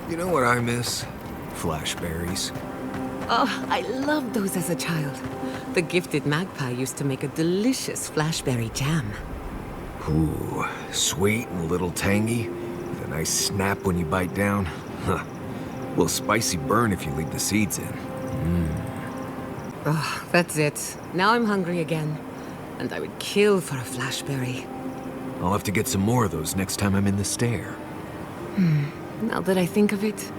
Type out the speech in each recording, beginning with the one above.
You know what I miss? Flashberries. Oh, I loved those as a child. The gifted magpie used to make a delicious flashberry jam. Ooh, sweet and a little tangy, with a nice snap when you bite down. Huh. A little spicy burn if you leave the seeds in. Oh, that's it. Now I'm hungry again. And I would kill for a flashberry. I'll have to get some more of those next time I'm in the stair. Now that I think of it,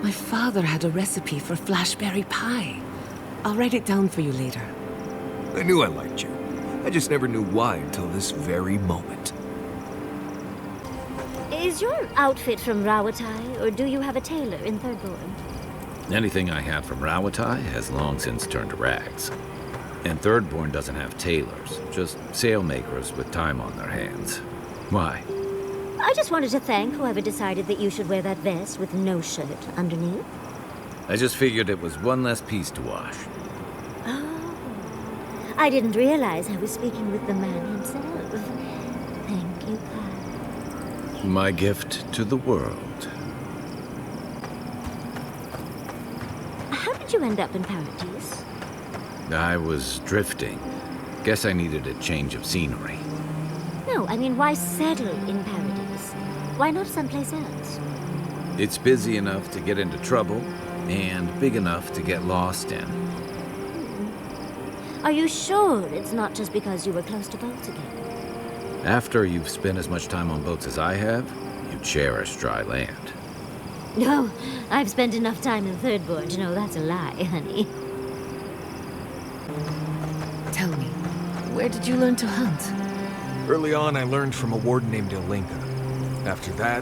my father had a recipe for flashberry pie. I'll write it down for you later. I knew I liked you. I just never knew why until this very moment. Is your outfit from Rawatai, or do you have a tailor in Thirdborn? Anything I have from Rawatai has long since turned to rags. And Thirdborn doesn't have tailors, just sailmakers with time on their hands. Why? I just wanted to thank whoever decided that you should wear that vest with no shirt underneath. I just figured it was one less piece to wash. Oh. I didn't realize I was speaking with the man himself. Thank you, Kai. My gift to the world. How did you end up in Paradise? I was drifting. Guess I needed a change of scenery. No, I mean, why settle in Paradise? Why not someplace else? It's busy enough to get into trouble, and big enough to get lost in. Are you sure it's not just because you were close to boats again? After you've spent as much time on boats as I have, you cherish dry land. No, I've spent enough time in Thirdborn to know that's a lie, honey. Tell me, where did you learn to hunt? Early on, I learned from a warden named Ilinka. After that,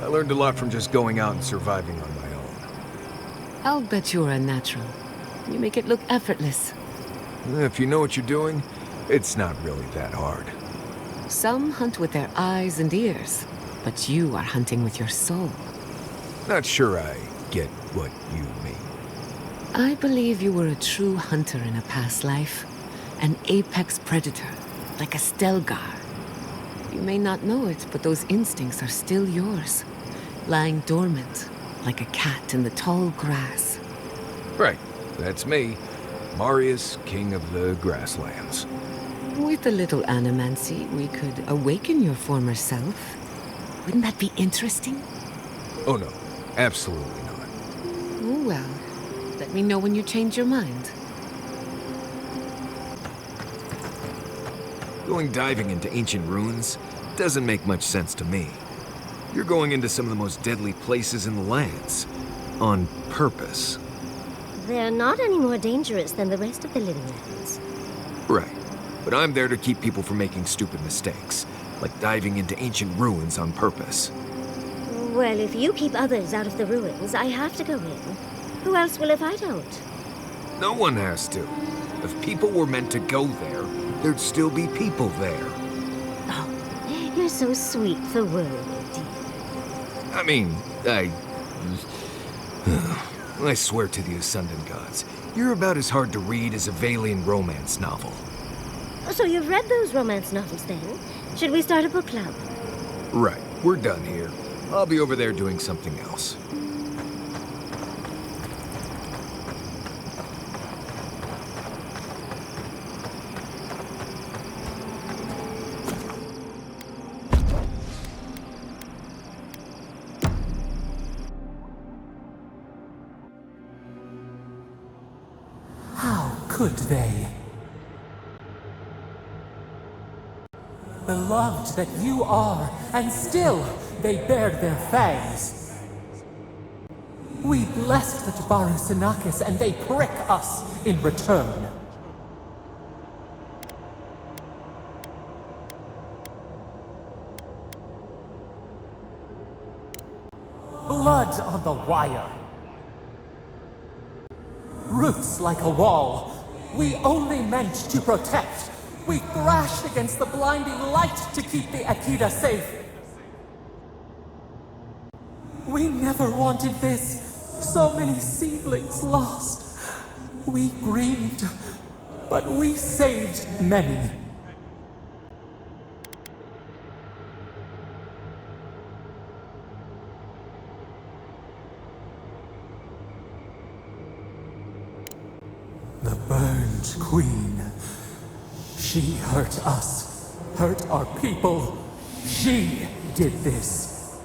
I learned a lot from just going out and surviving on my own. I'll bet you're a natural. You make it look effortless. If you know what you're doing, it's not really that hard. Some hunt with their eyes and ears, but you are hunting with your soul. Not sure I get what you mean. I believe you were a true hunter in a past life. An apex predator, like a Stelgar. You may not know it, but those instincts are still yours. Lying dormant, like a cat in the tall grass. Right, that's me. Marius, king of the grasslands. With a little animancy, we could awaken your former self. Wouldn't that be interesting? Oh no, absolutely not. Oh well, let me know when you change your mind. Going diving into ancient ruins doesn't make much sense to me. You're going into some of the most deadly places in the lands. On purpose. They're not any more dangerous than the rest of the living lands. Right. But I'm there to keep people from making stupid mistakes. Like diving into ancient ruins on purpose. Well, if you keep others out of the ruins, I have to go in. Who else will if I don't? No one has to. If people were meant to go there, there'd still be people there. Oh, you're so sweet for world. I mean, I swear to the Ascendant Gods, you're about as hard to read as a Valian romance novel. So you've read those romance novels then? Should we start a book club? Right, we're done here. I'll be over there doing something else. How could they? Beloved that you are, and still they bared their fangs. We blessed the Tabaru Sinakis, and they prick us in return. Blood on the wire. Roots like a wall. We only meant to protect. We thrashed against the blinding light to keep the Akita safe. We never wanted this. So many seedlings lost. We grieved, but we saved many. Ancient Queen. She hurt us, hurt our people. She did this.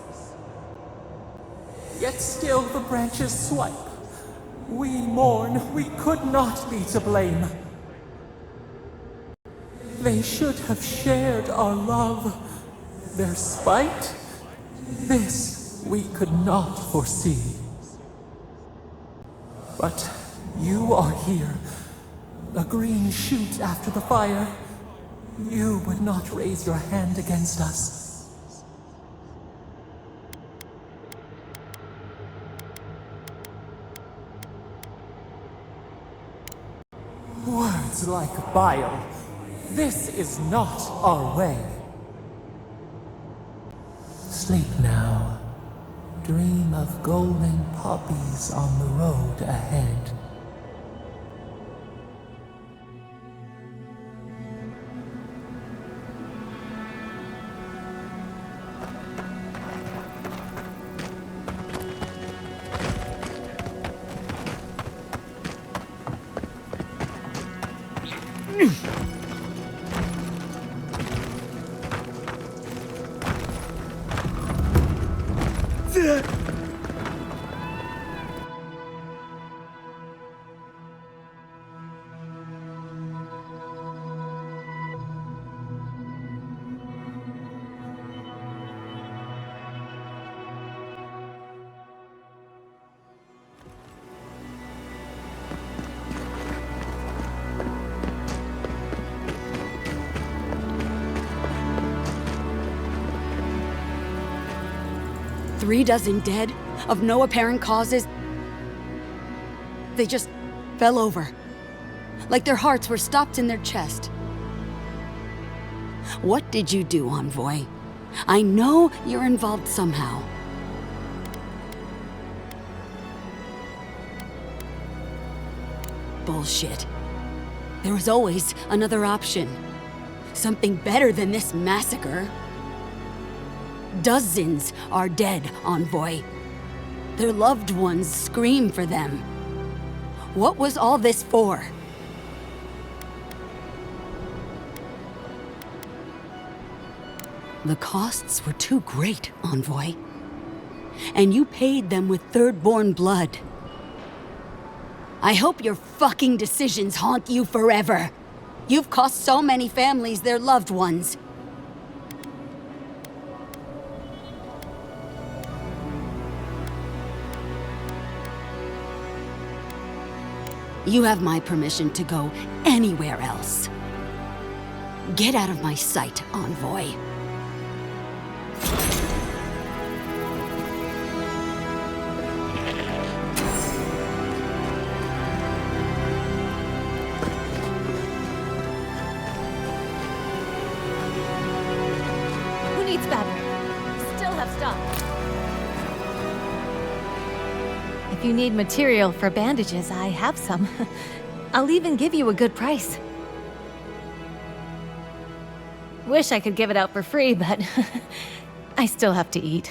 Yet still the branches swipe. We mourn, we could not be to blame. They should have shared our love. Their spite? This we could not foresee. But you are here, a green shoot after the fire. You would not raise your hand against us. Words like bile. This is not our way. Sleep now. Dream of golden poppies on the road ahead. Three dozen dead, of no apparent causes. They just fell over, like their hearts were stopped in their chest. What did you do, Envoy? I know you're involved somehow. Bullshit. There was always another option. Something better than this massacre. Dozens are dead, Envoy. Their loved ones scream for them. What was all this for? The costs were too great, Envoy. And you paid them with third-born blood. I hope your fucking decisions haunt you forever. You've cost so many families their loved ones. You have my permission to go anywhere else. Get out of my sight, Envoy. Who needs battery? Still have stock. If you need material for bandages, I have some. I'll even give you a good price. Wish I could give it out for free, but I still have to eat.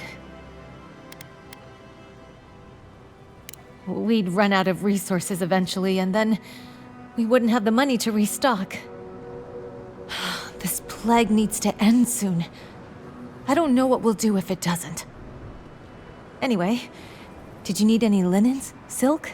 We'd run out of resources eventually, and then we wouldn't have the money to restock. This plague needs to end soon. I don't know what we'll do if it doesn't. Anyway, did you need any linens? Silk?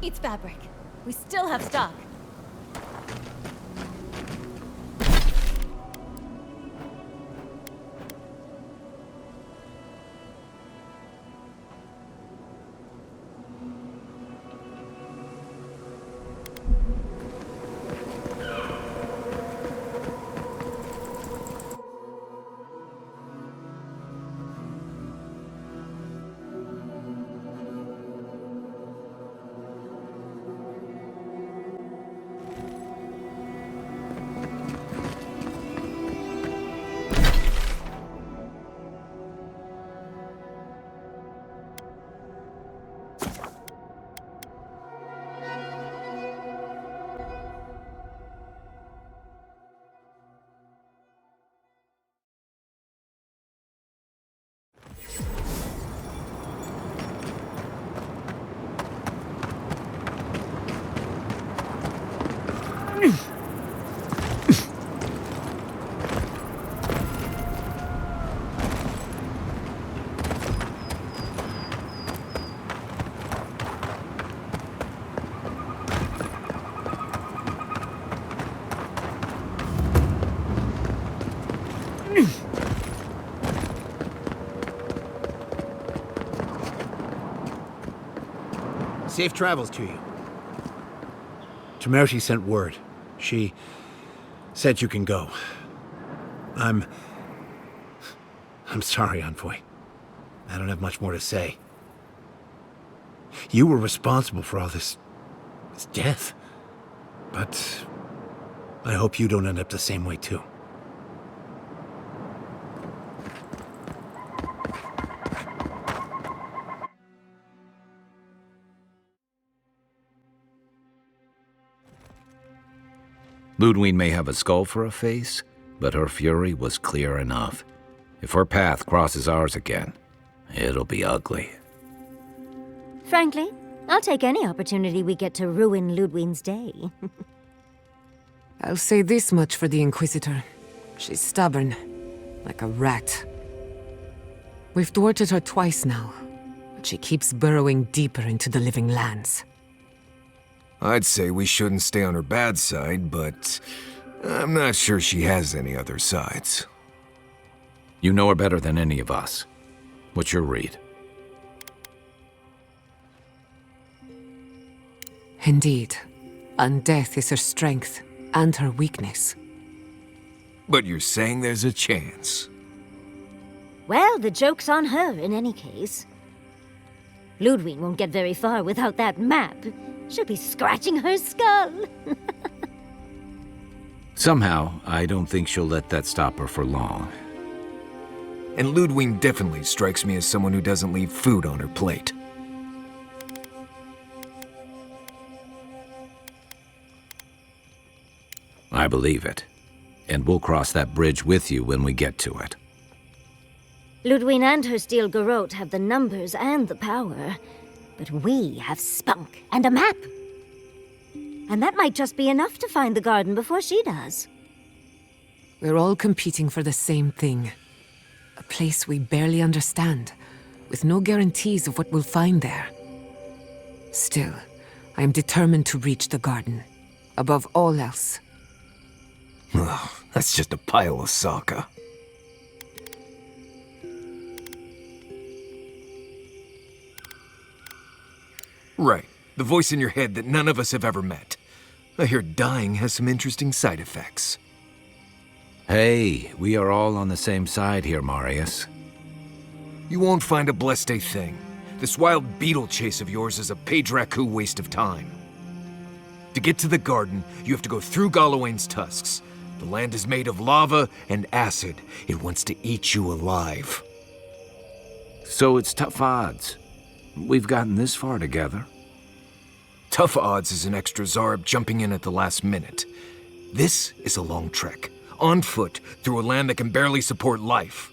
It's fabric. We still have stock. Safe travels to you. Temerity sent word. She said you can go. I'm sorry, Envoy. I don't have much more to say. You were responsible for all this death. But I hope you don't end up the same way, too. Ludwig may have a skull for a face, but her fury was clear enough. If her path crosses ours again, it'll be ugly. Frankly, I'll take any opportunity we get to ruin Ludwig's day. I'll say this much for the Inquisitor. She's stubborn, like a rat. We've thwarted her twice now, but she keeps burrowing deeper into the living lands. I'd say we shouldn't stay on her bad side, but I'm not sure she has any other sides. You know her better than any of us. What's your read? Indeed. Undeath is her strength and her weakness. But you're saying there's a chance? Well, the joke's on her in any case. Ludwig won't get very far without that map. She'll be scratching her skull. Somehow, I don't think she'll let that stop her for long. And Ludwig definitely strikes me as someone who doesn't leave food on her plate. I believe it. And we'll cross that bridge with you when we get to it. Ludwig and her steel garrote have the numbers and the power. But we have spunk and a map. And that might just be enough to find the garden before she does. We're all competing for the same thing. A place we barely understand, with no guarantees of what we'll find there. Still, I am determined to reach the garden, above all else. Ugh, that's just a pile of Sokka. Right, the voice in your head that none of us have ever met. I hear dying has some interesting side effects. Hey, we are all on the same side here, Marius. You won't find a blessed thing. This wild beetle chase of yours is a page raku waste of time. To get to the garden, you have to go through Galawain's tusks. The land is made of lava and acid. It wants to eat you alive. So it's tough odds. We've gotten this far together. Tough odds is an extra Zarb jumping in at the last minute. This is a long trek, on foot, through a land that can barely support life.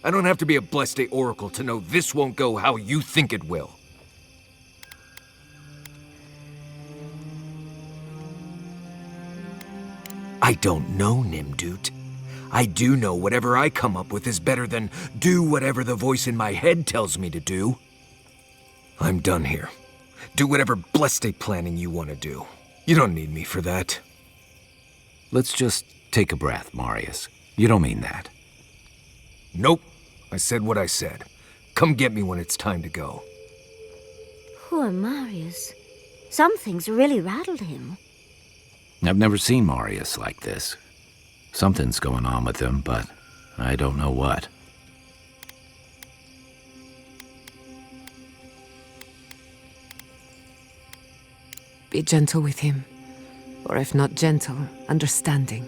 I don't have to be a Blessed Day Oracle to know this won't go how you think it will. I don't know, Nimdut. I do know whatever I come up with is better than do whatever the voice in my head tells me to do. I'm done here. Do whatever blessed day planning you want to do. You don't need me for that. Let's just take a breath, Marius. You don't mean that. Nope. I said what I said. Come get me when it's time to go. Poor Marius. Something's really rattled him. I've never seen Marius like this. Something's going on with him, but I don't know what. Be gentle with him. Or if not gentle, understanding.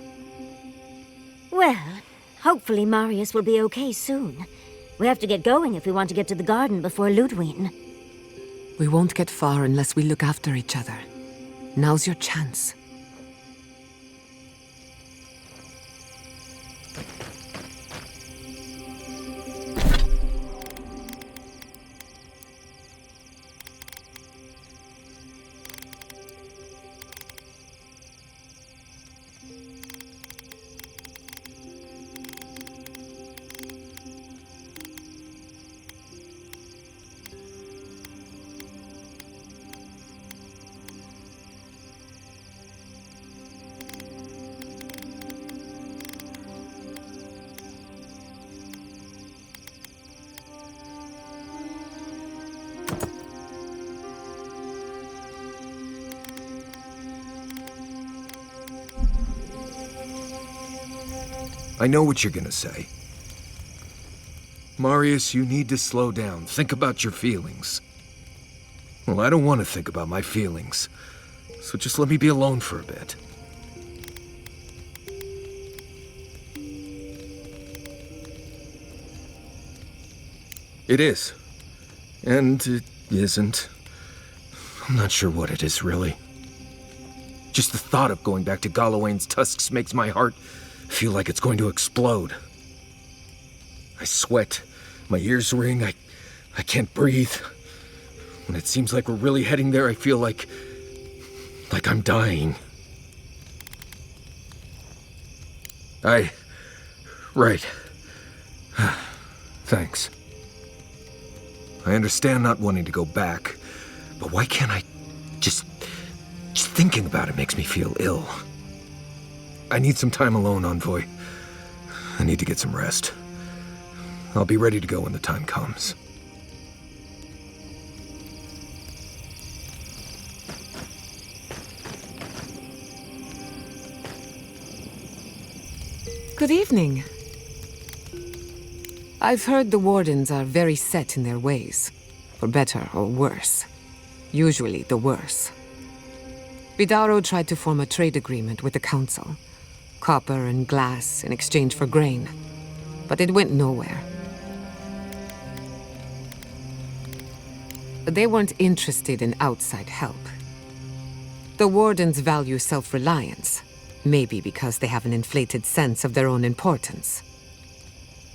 Well, hopefully Marius will be okay soon. We have to get going if we want to get to the garden before Ludwig. We won't get far unless we look after each other. Now's your chance. I know what you're gonna say. Marius, you need to slow down. Think about your feelings. Well, I don't want to think about my feelings. So just let me be alone for a bit. It is. And it isn't. I'm not sure what it is, really. Just the thought of going back to Galawain's Tusks makes my heart feel like it's going to explode. I sweat. My ears ring. I can't breathe. When it seems like we're really heading there, I feel like I'm dying. Right. Thanks. I understand not wanting to go back, but why can't I just thinking about it makes me feel ill. I need some time alone, Envoy. I need to get some rest. I'll be ready to go when the time comes. Good evening. I've heard the Wardens are very set in their ways, for better or worse. Usually the worse. Vidaro tried to form a trade agreement with the Council. Copper and glass in exchange for grain. But it went nowhere. They weren't interested in outside help. The Wardens value self-reliance, maybe because they have an inflated sense of their own importance.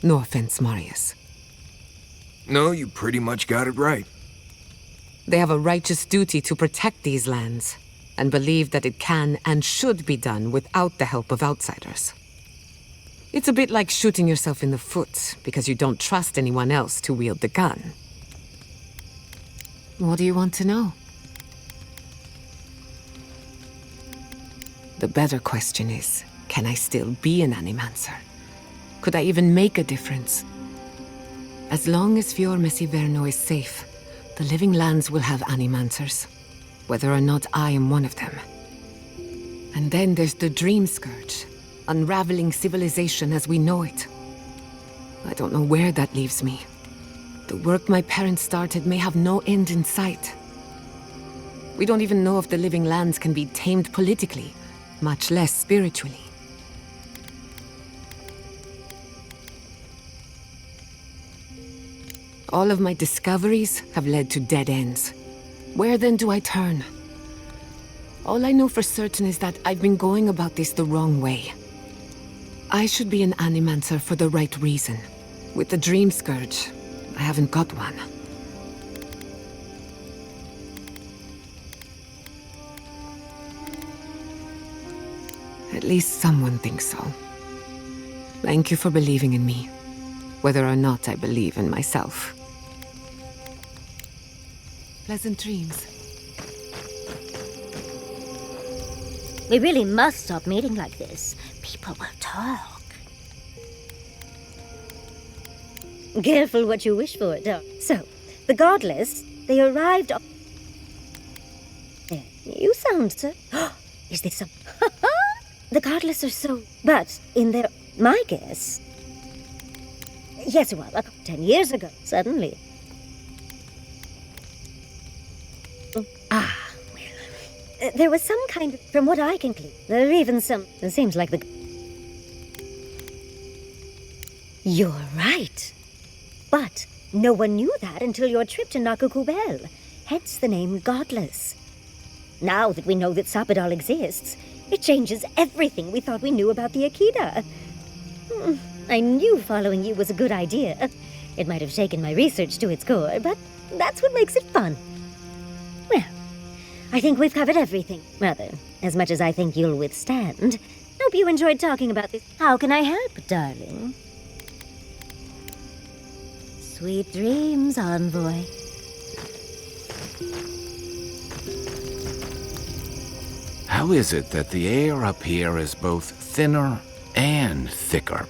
No offense, Marius. No, you pretty much got it right. They have a righteous duty to protect these lands, and believe that it can and should be done without the help of outsiders. It's a bit like shooting yourself in the foot because you don't trust anyone else to wield the gun. What do you want to know? The better question is, can I still be an Animancer? Could I even make a difference? As long as Fior Messiverno is safe, the living lands will have Animancers, whether or not I am one of them. And then there's the Dream Scourge, unraveling civilization as we know it. I don't know where that leaves me. The work my parents started may have no end in sight. We don't even know if the living lands can be tamed politically, much less spiritually. All of my discoveries have led to dead ends. Where then do I turn? All I know for certain is that I've been going about this the wrong way. I should be an Animancer for the right reason. With the Dream Scourge, I haven't got one. At least someone thinks so. Thank you for believing in me, whether or not I believe in myself. Pleasant dreams. We really must stop meeting like this. People will talk. Careful what you wish for, Doc. So, the Godless, they arrived on... You sound so... Is this some... The Godless are so... But, in their... My guess... Yes, well, 10 years ago, suddenly. There was some kind of... From what I can glean, there are even some... It seems like the... You're right. But no one knew that until your trip to Nakukubel. Hence the name Godless. Now that we know that Sapadal exists, it changes everything we thought we knew about the Akida. I knew following you was a good idea. It might have shaken my research to its core, but that's what makes it fun. Well, I think we've covered everything. Rather, as much as I think you'll withstand. Hope you enjoyed talking about this. How can I help, darling? Sweet dreams, Envoy. How is it that the air up here is both thinner and thicker?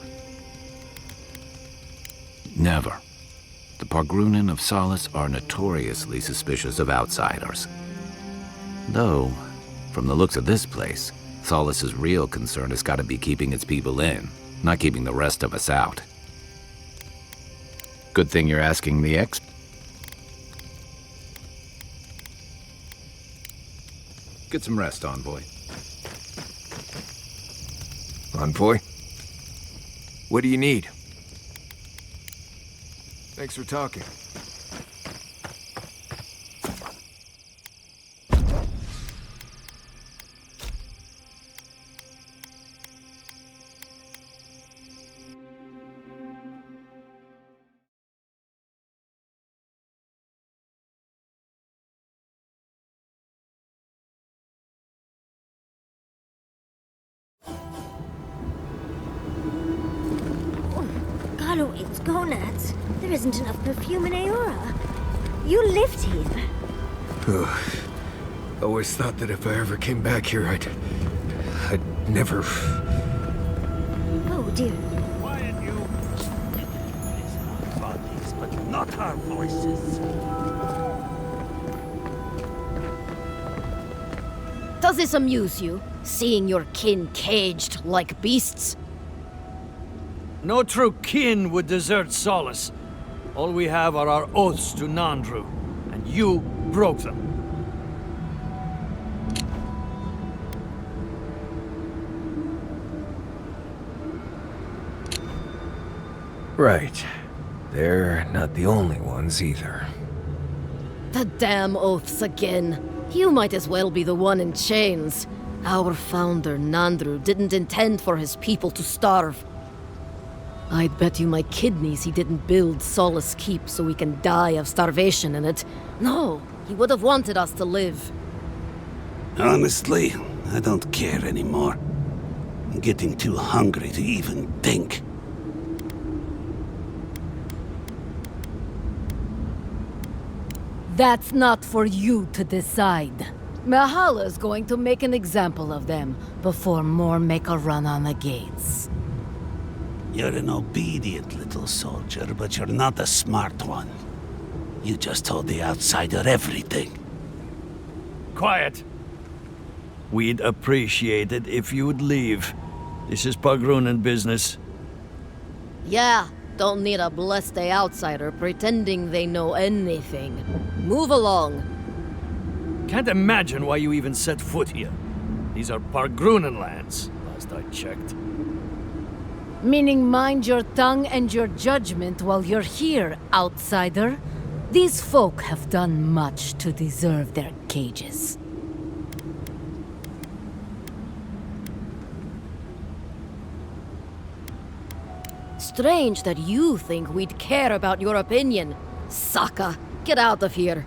Never. The Pargrunen of Solace are notoriously suspicious of outsiders. Though, from the looks of this place, Solace's real concern has got to be keeping its people in, not keeping the rest of us out. Good thing you're asking the Get some rest, Envoy. Envoy? What do you need? Thanks for talking. Galawain's gonads. There isn't enough perfume in Aora. You lived here. Always thought that if I ever came back here, I'd never... Oh, dear. Quiet, you! It's our bodies, but not our voices. Does this amuse you, seeing your kin caged like beasts? No true kin would desert Solace. All we have are our oaths to Nandru, and you broke them. Right. They're not the only ones either. The damn oaths again. You might as well be the one in chains. Our founder, Nandru, didn't intend for his people to starve. I'd bet you my kidneys he didn't build Solace Keep so we can die of starvation in it. No, he would have wanted us to live. Honestly, I don't care anymore. I'm getting too hungry to even think. That's not for you to decide. Mahala's going to make an example of them before more make a run on the gates. You're an obedient little soldier, but you're not a smart one. You just told the outsider everything. Quiet! We'd appreciate it if you'd leave. This is Pargrunen business. Yeah, don't need a blessed outsider pretending they know anything. Move along. Can't imagine why you even set foot here. These are Pargrunen lands, last I checked. Meaning mind your tongue and your judgment while you're here, outsider. These folk have done much to deserve their cages. Strange that you think we'd care about your opinion. Saka, get out of here.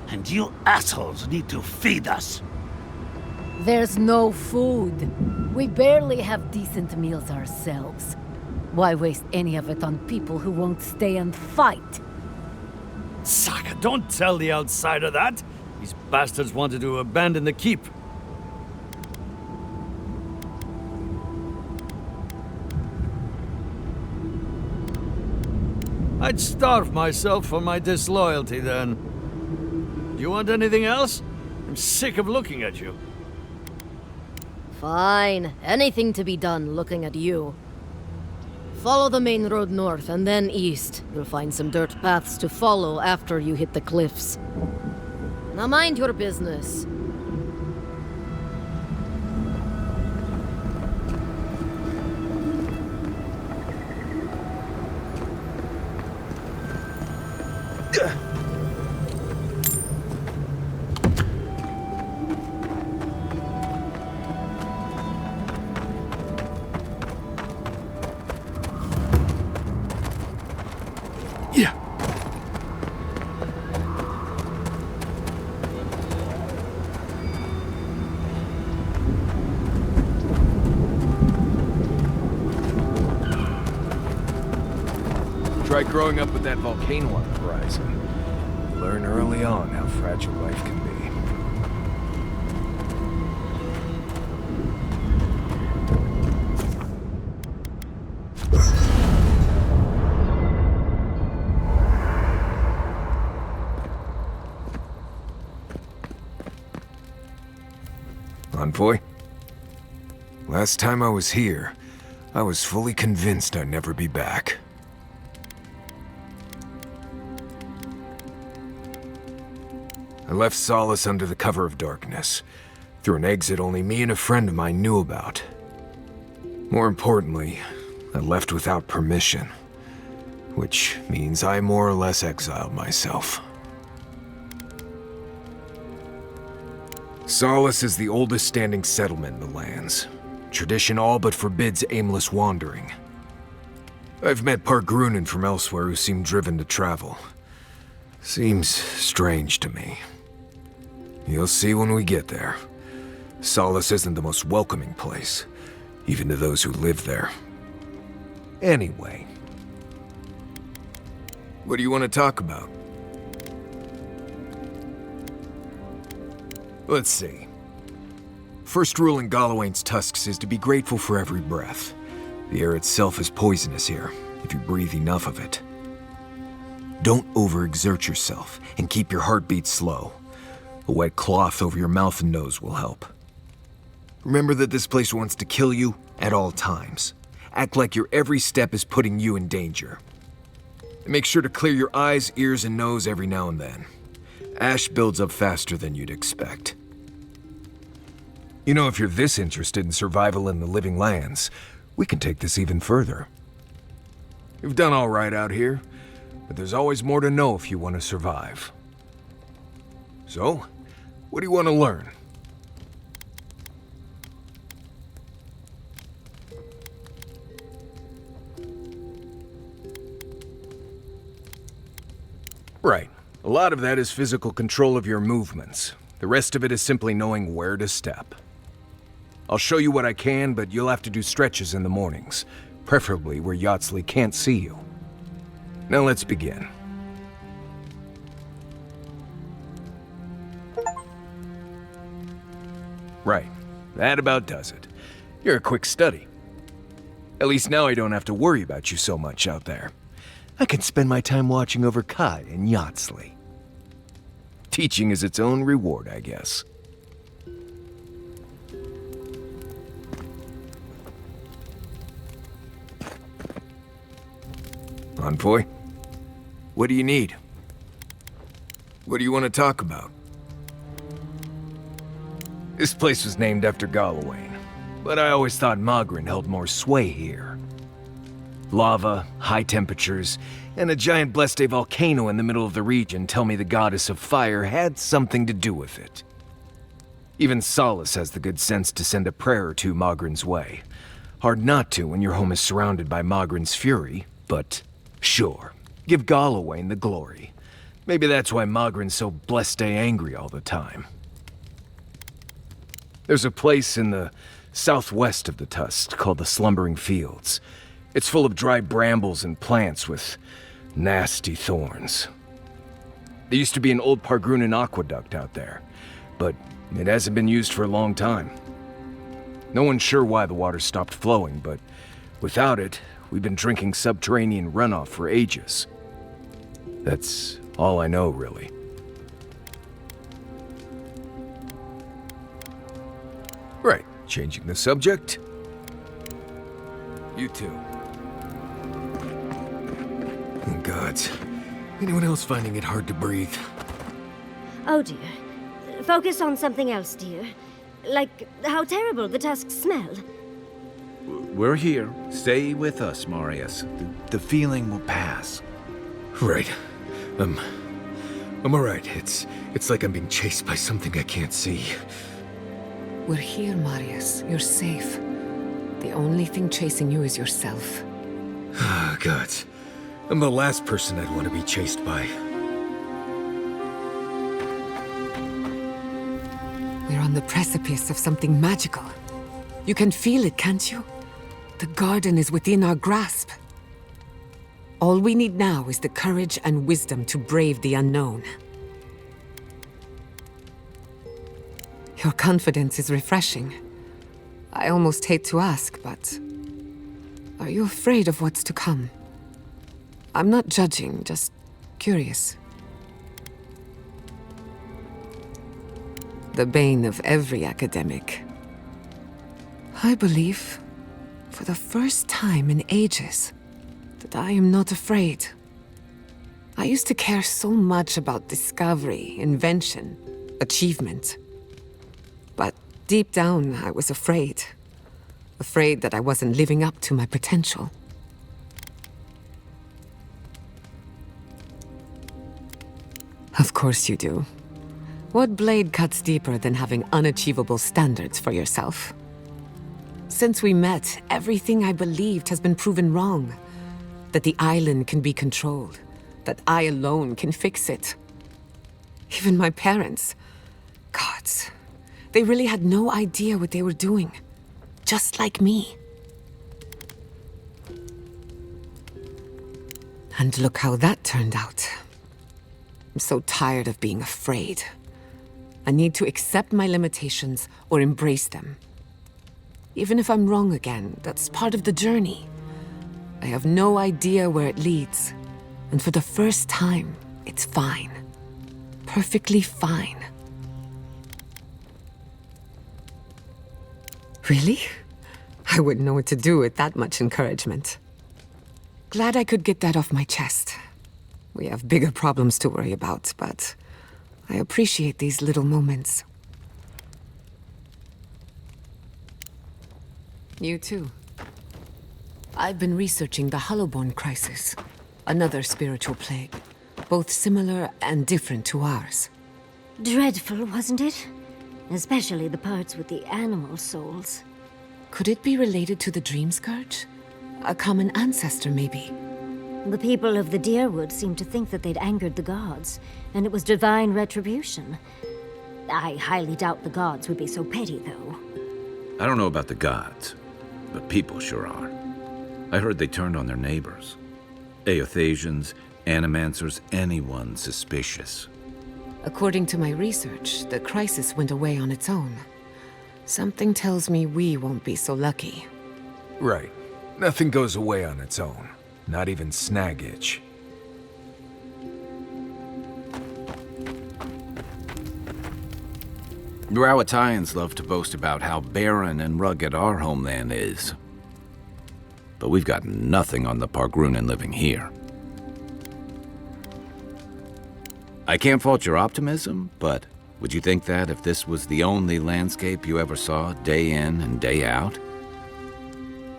And you assholes need to feed us. There's no food. We barely have decent meals ourselves. Why waste any of it on people who won't stay and fight? Saka, don't tell the outsider that! These bastards wanted to abandon the keep. I'd starve myself for my disloyalty then. Do you want anything else? I'm sick of looking at you. Fine. Anything to be done looking at you. Follow the main road north and then east. You'll find some dirt paths to follow after you hit the cliffs. Now mind your business. Try growing up with that volcano on the horizon. You learn early on how fragile life can be. Envoy? Last time I was here, I was fully convinced I'd never be back. I left Solace under the cover of darkness, through an exit only me and a friend of mine knew about. More importantly, I left without permission, which means I more or less exiled myself. Solace is the oldest standing settlement in the lands. Tradition all but forbids aimless wandering. I've met Pargrunen from elsewhere who seem driven to travel. Seems strange to me. You'll see when we get there. Solace isn't the most welcoming place, even to those who live there. Anyway. What do you want to talk about? Let's see. First rule in Galawain's Tusks is to be grateful for every breath. The air itself is poisonous here, if you breathe enough of it. Don't overexert yourself, and keep your heartbeat slow. A wet cloth over your mouth and nose will help. Remember that this place wants to kill you at all times. Act like your every step is putting you in danger. And make sure to clear your eyes, ears, and nose every now and then. Ash builds up faster than you'd expect. You know, if you're this interested in survival in the living lands, we can take this even further. You've done all right out here, but there's always more to know if you want to survive. So, what do you want to learn? Right. A lot of that is physical control of your movements. The rest of it is simply knowing where to step. I'll show you what I can, but you'll have to do stretches in the mornings, preferably where Yatsley can't see you. Now let's begin. Right. That about does it. You're a quick study. At least now I don't have to worry about you so much out there. I can spend my time watching over Kai and Yatsley. Teaching is its own reward, I guess. Envoy? What do you need? What do you want to talk about? This place was named after Galawain, but I always thought Magrin held more sway here. Lava, high temperatures, and a giant Bleste volcano in the middle of the region tell me the goddess of fire had something to do with it. Even Solace has the good sense to send a prayer or two Magrin's way. Hard not to when your home is surrounded by Magrin's fury, but sure, give Galawain the glory. Maybe that's why Magrin's so Bleste angry all the time. There's a place in the southwest of the Tusks called the Slumbering Fields. It's full of dry brambles and plants with nasty thorns. There used to be an old Pargrunen aqueduct out there, but it hasn't been used for a long time. No one's sure why the water stopped flowing, but without it, we've been drinking subterranean runoff for ages. That's all I know, really. Right, changing the subject. You too. Oh, gods. Anyone else finding it hard to breathe? Oh dear. Focus on something else, dear. Like how terrible the tusks smell. We're here. Stay with us, Marius. The feeling will pass. Right. I'm alright. It's like I'm being chased by something I can't see. We're here, Marius. You're safe. The only thing chasing you is yourself. Ah, God. I'm the last person I'd want to be chased by. We're on the precipice of something magical. You can feel it, can't you? The garden is within our grasp. All we need now is the courage and wisdom to brave the unknown. Your confidence is refreshing. I almost hate to ask, but... are you afraid of what's to come? I'm not judging, just curious. The bane of every academic. I believe, for the first time in ages, that I am not afraid. I used to care so much about discovery, invention, achievement. But deep down, I was afraid. Afraid that I wasn't living up to my potential. Of course you do. What blade cuts deeper than having unachievable standards for yourself? Since we met, everything I believed has been proven wrong. That the island can be controlled. That I alone can fix it. Even my parents. Gods. They really had no idea what they were doing. Just like me. And look how that turned out. I'm so tired of being afraid. I need to accept my limitations or embrace them. Even if I'm wrong again, that's part of the journey. I have no idea where it leads. And for the first time, it's fine. Perfectly fine. Really? I wouldn't know what to do with that much encouragement. Glad I could get that off my chest. We have bigger problems to worry about, but I appreciate these little moments. You too. I've been researching the Hollowborn crisis, another spiritual plague, both similar and different to ours. Dreadful, wasn't it? Especially the parts with the animal souls. Could it be related to the Dream Scourge? A common ancestor, maybe? The people of the Deerwood seemed to think that they'd angered the gods, and it was divine retribution. I highly doubt the gods would be so petty, though. I don't know about the gods, but people sure are. I heard they turned on their neighbors. Aothasians, animancers, anyone suspicious. According to my research, the crisis went away on its own. Something tells me we won't be so lucky. Right. Nothing goes away on its own. Not even snag itch. Galawains love to boast about how barren and rugged our homeland is. But we've got nothing on the Pargrunen living here. I can't fault your optimism, but would you think that if this was the only landscape you ever saw, day in and day out?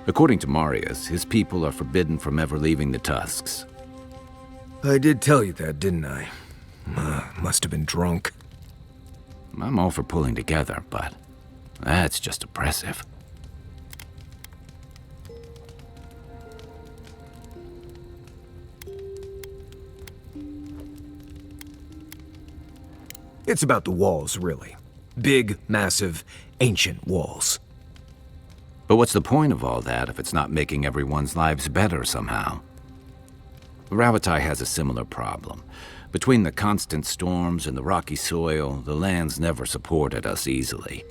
According to Marius, his people are forbidden from ever leaving the Tusks. I did tell you that, didn't I? Must have been drunk. I'm all for pulling together, but that's just oppressive. It's about the walls, really. Big, massive, ancient walls. But what's the point of all that if it's not making everyone's lives better somehow? Ravatai has a similar problem. Between the constant storms and the rocky soil, the lands never supported us easily.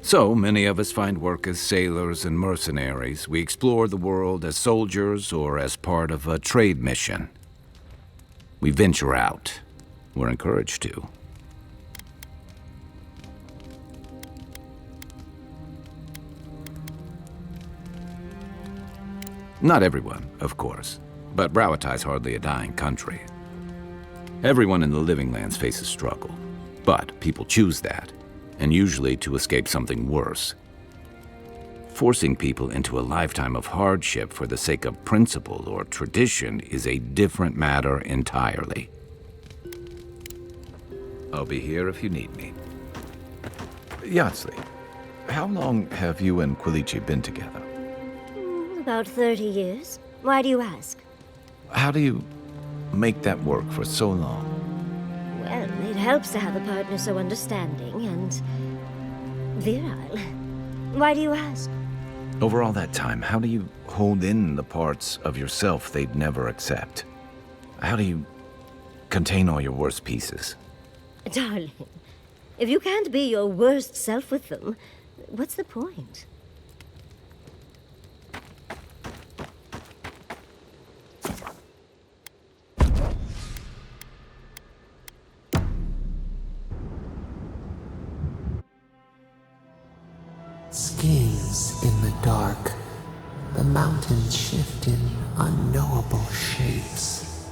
So many of us find work as sailors and mercenaries. We explore the world as soldiers or as part of a trade mission. We venture out. We're encouraged to. Not everyone, of course, but Browatai's hardly a dying country. Everyone in the Living Lands faces struggle, but people choose that, and usually to escape something worse. Forcing people into a lifetime of hardship for the sake of principle or tradition is a different matter entirely. I'll be here if you need me. Yatsley, how long have you and Quilichi been together? About 30 years. Why do you ask? How do you make that work for so long? Well, it helps to have a partner so understanding and virile. Why do you ask? Over all that time, how do you hold in the parts of yourself they'd never accept? How do you contain all your worst pieces? Darling, if you can't be your worst self with them, what's the point? Schemes in the dark. The mountains shift in unknowable shapes.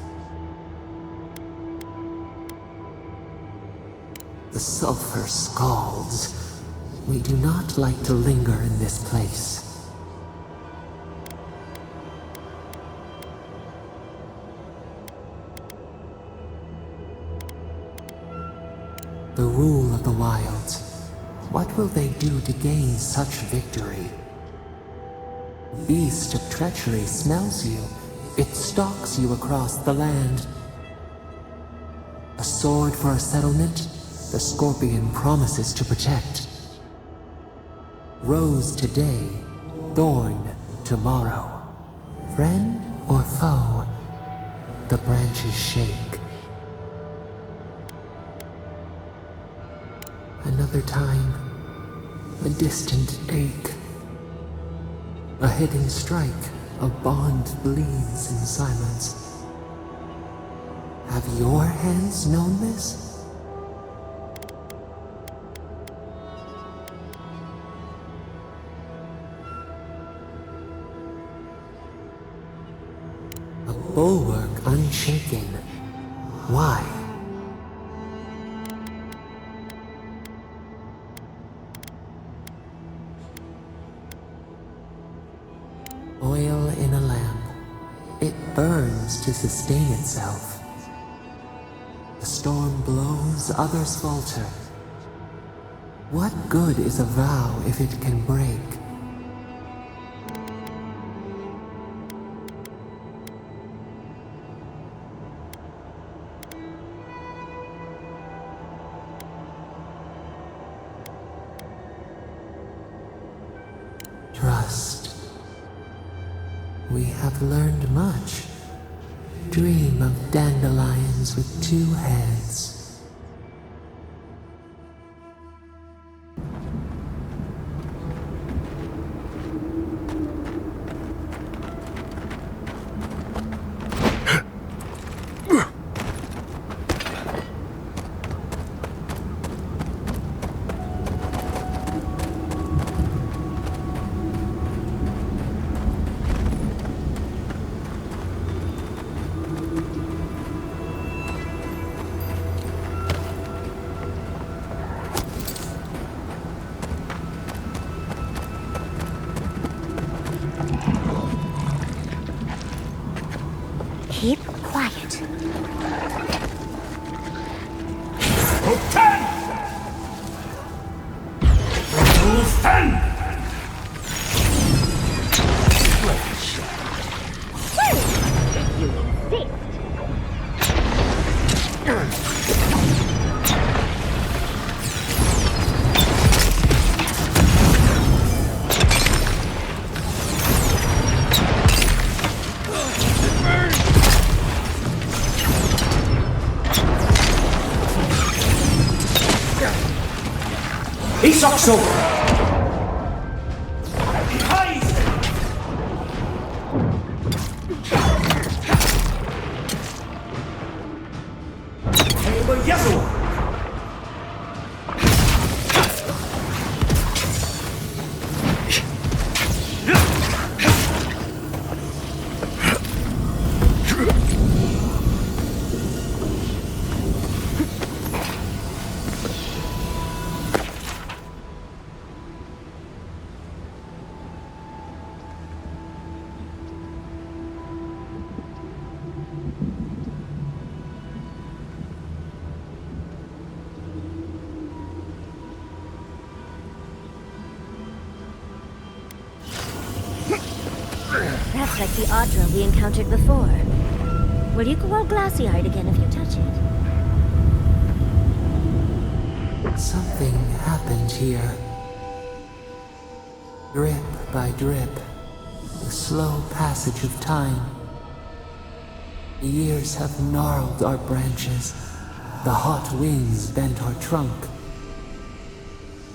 The sulfur scalds. We do not like to linger in this place. The rule of the wilds. What will they do to gain such victory? Beast of treachery smells you. It stalks you across the land. A sword for a settlement, the scorpion promises to protect. Rose today, thorn tomorrow. Friend or foe, the branches shake. Another time, a distant ache. A hidden strike, a bond bleeds in silence. Have your hands known this? A bulwark unshaken. Why? Oil in a lamp. It burns to sustain itself. The storm blows, others falter. What good is a vow if it can break? Trust. We have learned much. Dream of dandelions with two heads. Keep quiet. Isokso! like the Audra we encountered before. Will you go all glassy-eyed again if you touch it? Something happened here. Drip by drip, the slow passage of time. The years have gnarled our branches. The hot winds bent our trunk.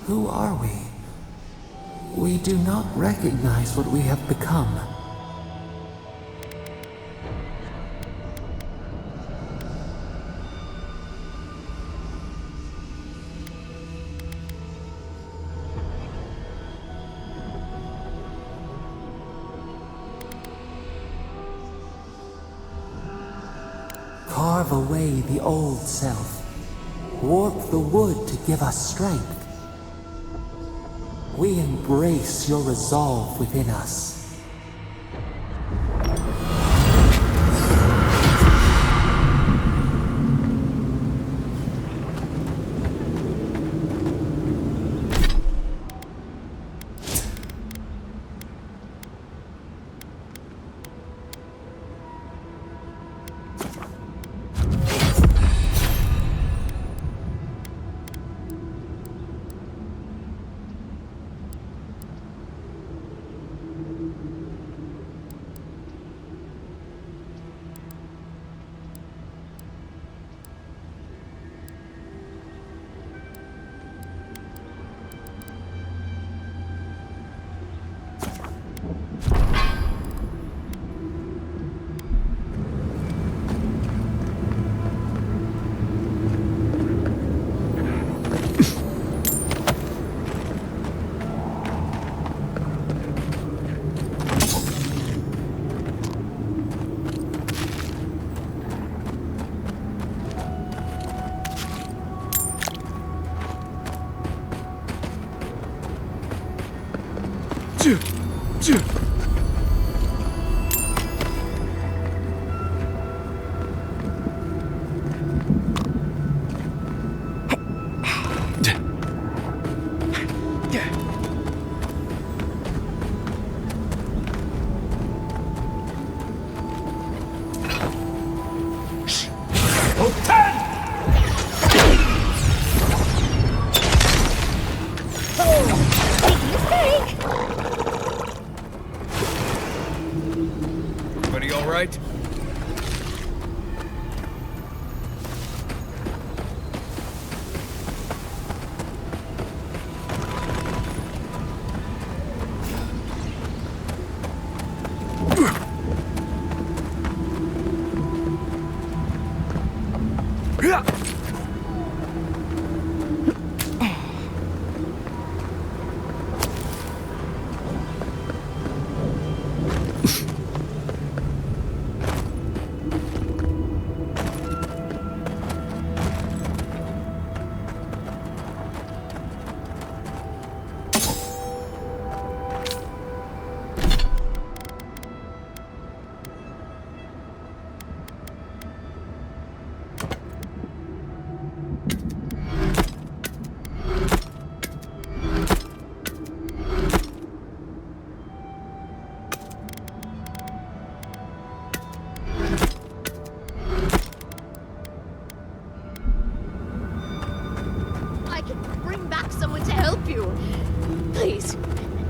Who are we? We do not recognize what we have become. Carve away the old self. Warp the wood to give us strength. We embrace your resolve within us.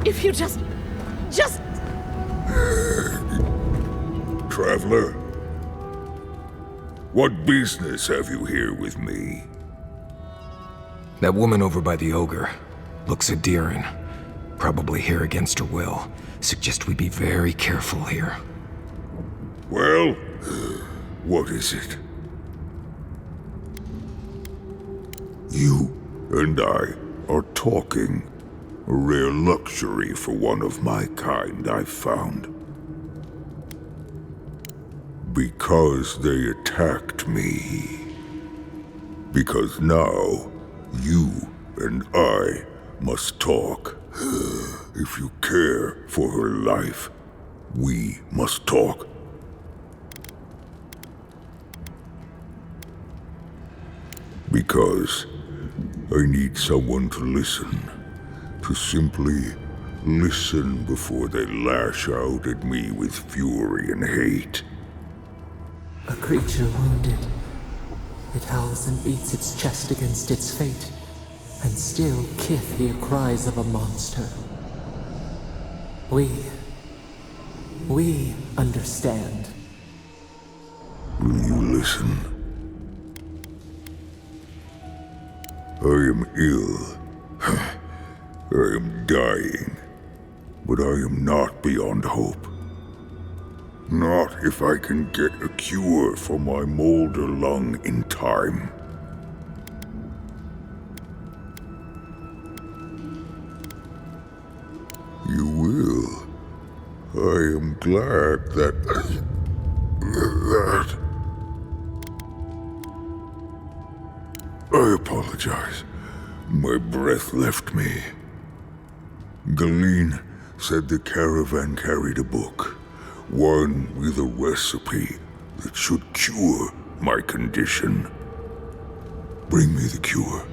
If you just... Traveler, what business have you here with me? That woman over by the ogre looks endearing. Probably here against her will. Suggest we be very careful here. Well, what is it? You and I are talking. A rare luxury for one of my kind, I've found. Because they attacked me. Because now, you and I must talk. If you care for her life, we must talk. Because I need someone to listen. To simply Listen before they lash out at me with fury and hate. A creature wounded. It howls and beats its chest against its fate, and still Kith hear cries of a monster. We understand. Will you listen? I am ill. I am dying. But I am not beyond hope. Not if I can get a cure for my molder lung in time. You will. I am glad that... I apologize. My breath left me. Galawain said the caravan carried a book. One with a recipe that should cure my condition. Bring me the cure.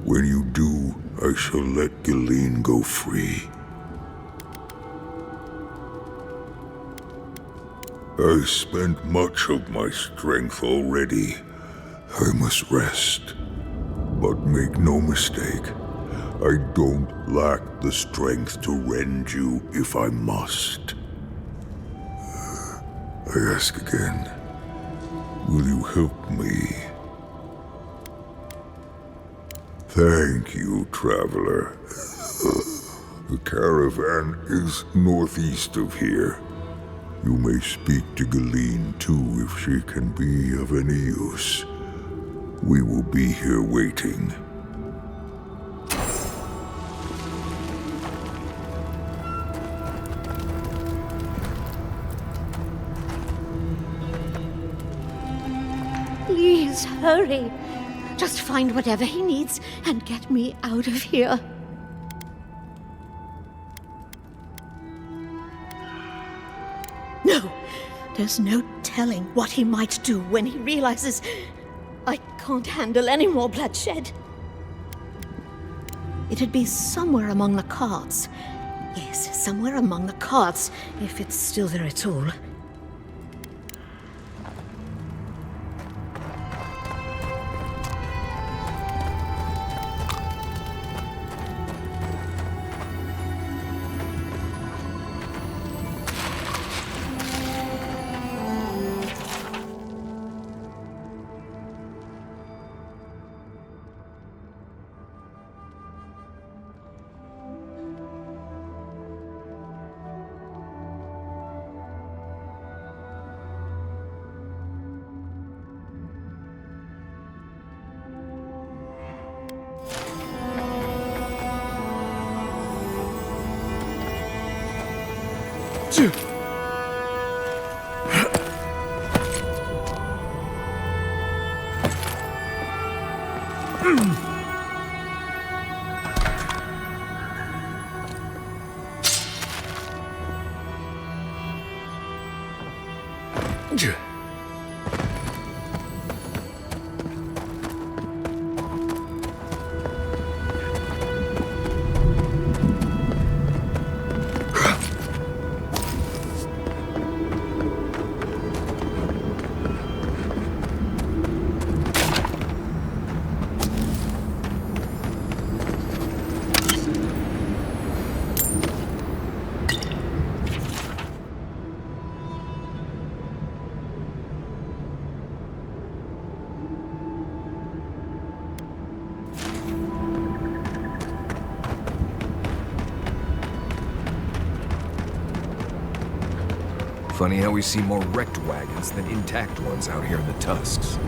When you do, I shall let Galawain go free. I spent much of my strength already. I must rest. But make no mistake, I don't lack the strength to rend you if I must. I ask again, will you help me? Thank you, traveler. The caravan is northeast of here. You may speak to Galawain too if she can be of any use. We will be here waiting. Please hurry. Just find whatever he needs and get me out of here. No, there's no telling what he might do when he realizes I can't handle any more bloodshed. It'd be somewhere among the carts. Yes, somewhere among the carts, if it's still there at all. Funny how we see more wrecked wagons than intact ones out here in the Tusks.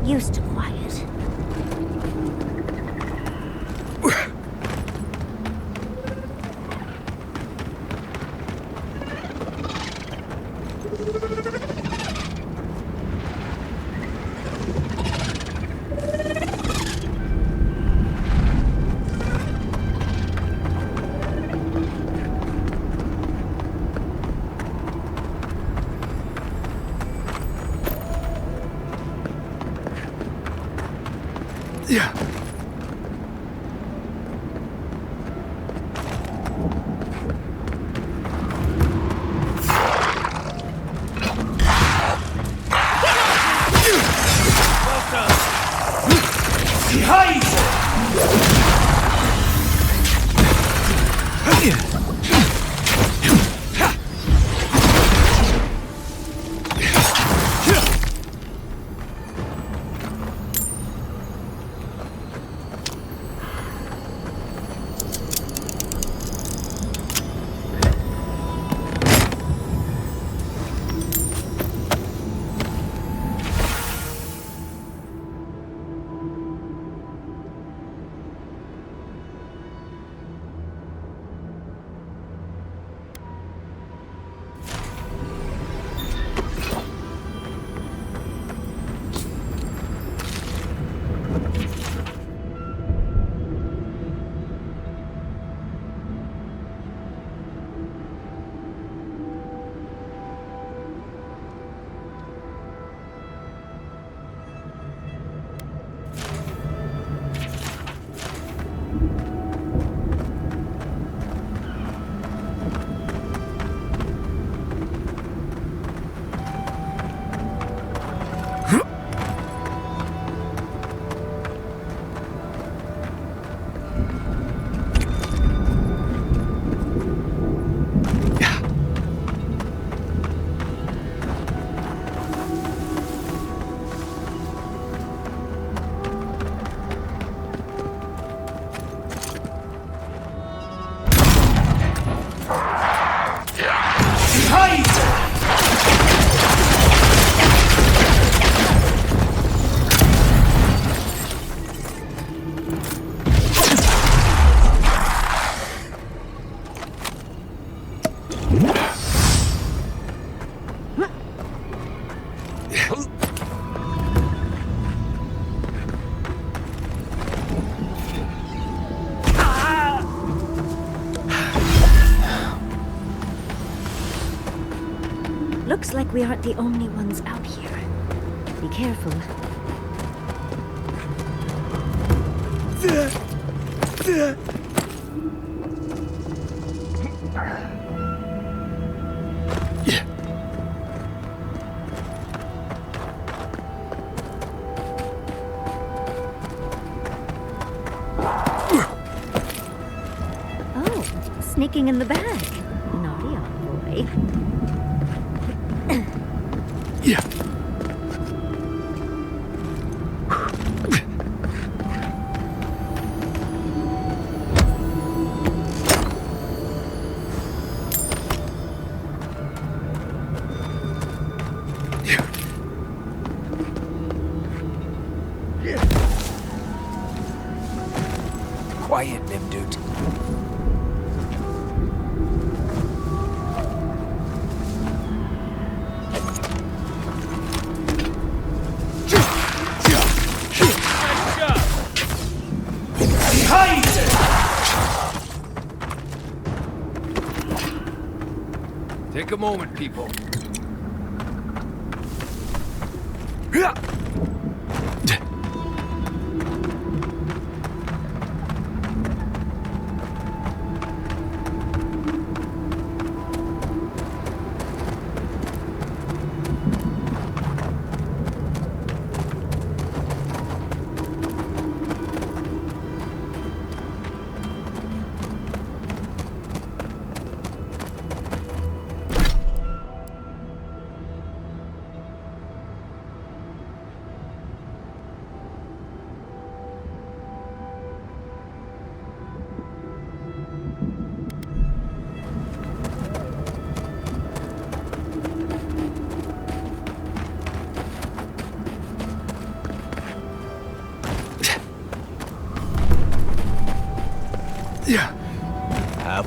used to quiet. Looks like we aren't the only ones out here. Be careful. Oh, sneaking in the bag. Naughty old boy. Quiet, Nimdut. Take a moment, people.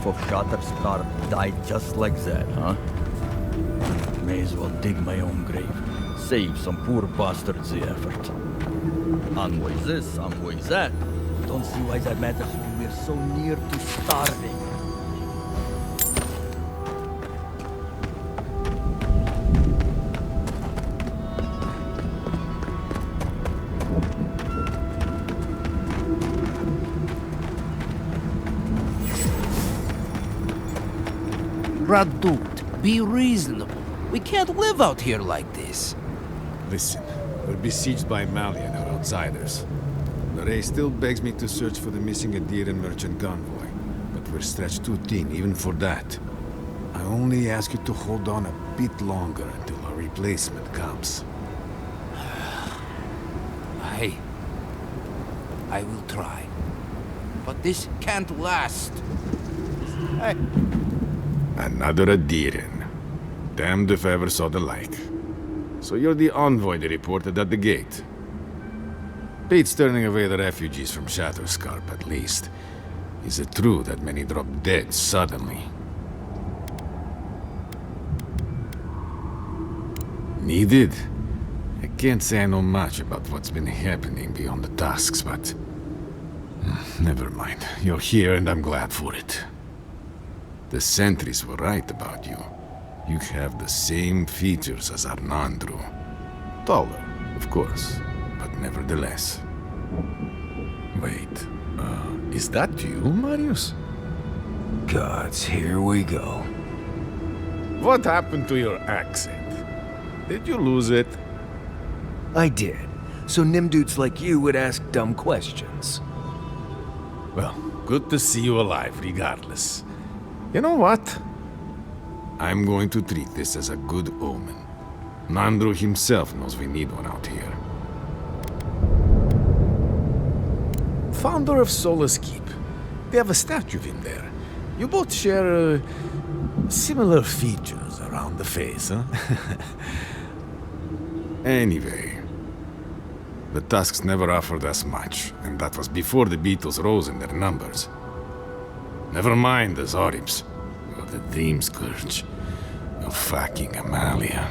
of Shatterscarp died just like that, huh? May as well dig my own grave. Save some poor bastards the effort. Envoy this, envoy that. Don't see why that matters when we're so near to starving. Radut, be reasonable. We can't live out here like this. Listen, we're besieged by Mali and our outsiders. Lorraine still begs me to search for the missing Adiran merchant convoy, but we're stretched too thin even for that. I only ask you to hold on a bit longer until our replacement comes. I will try. But this can't last. Another Adiran. Damned if I ever saw the like. So you're the envoy they reported at the gate. Beats turning away the refugees from Shatterscarp, at least. Is it true that many drop dead suddenly? Needed? I can't say I know much about what's been happening beyond the Tusks, but... never mind. You're here and I'm glad for it. The sentries were right about you. You have the same features as Arnandru. Taller, of course, but nevertheless. Wait, is that you, Marius? Gods, here we go. What happened to your accent? Did you lose it? I did. So Nimdudes like you would ask dumb questions. Well, good to see you alive, regardless. You know what? I'm going to treat this as a good omen. Nandru himself knows we need one out here. Founder of Solace Keep. They have a statue of him there. You both share, similar features around the face, huh? Anyway, the Tusks never offered us much, and that was before the Beetles rose in their numbers. Never mind the Zoribs, or the Dream Scourge, or fucking Amalia.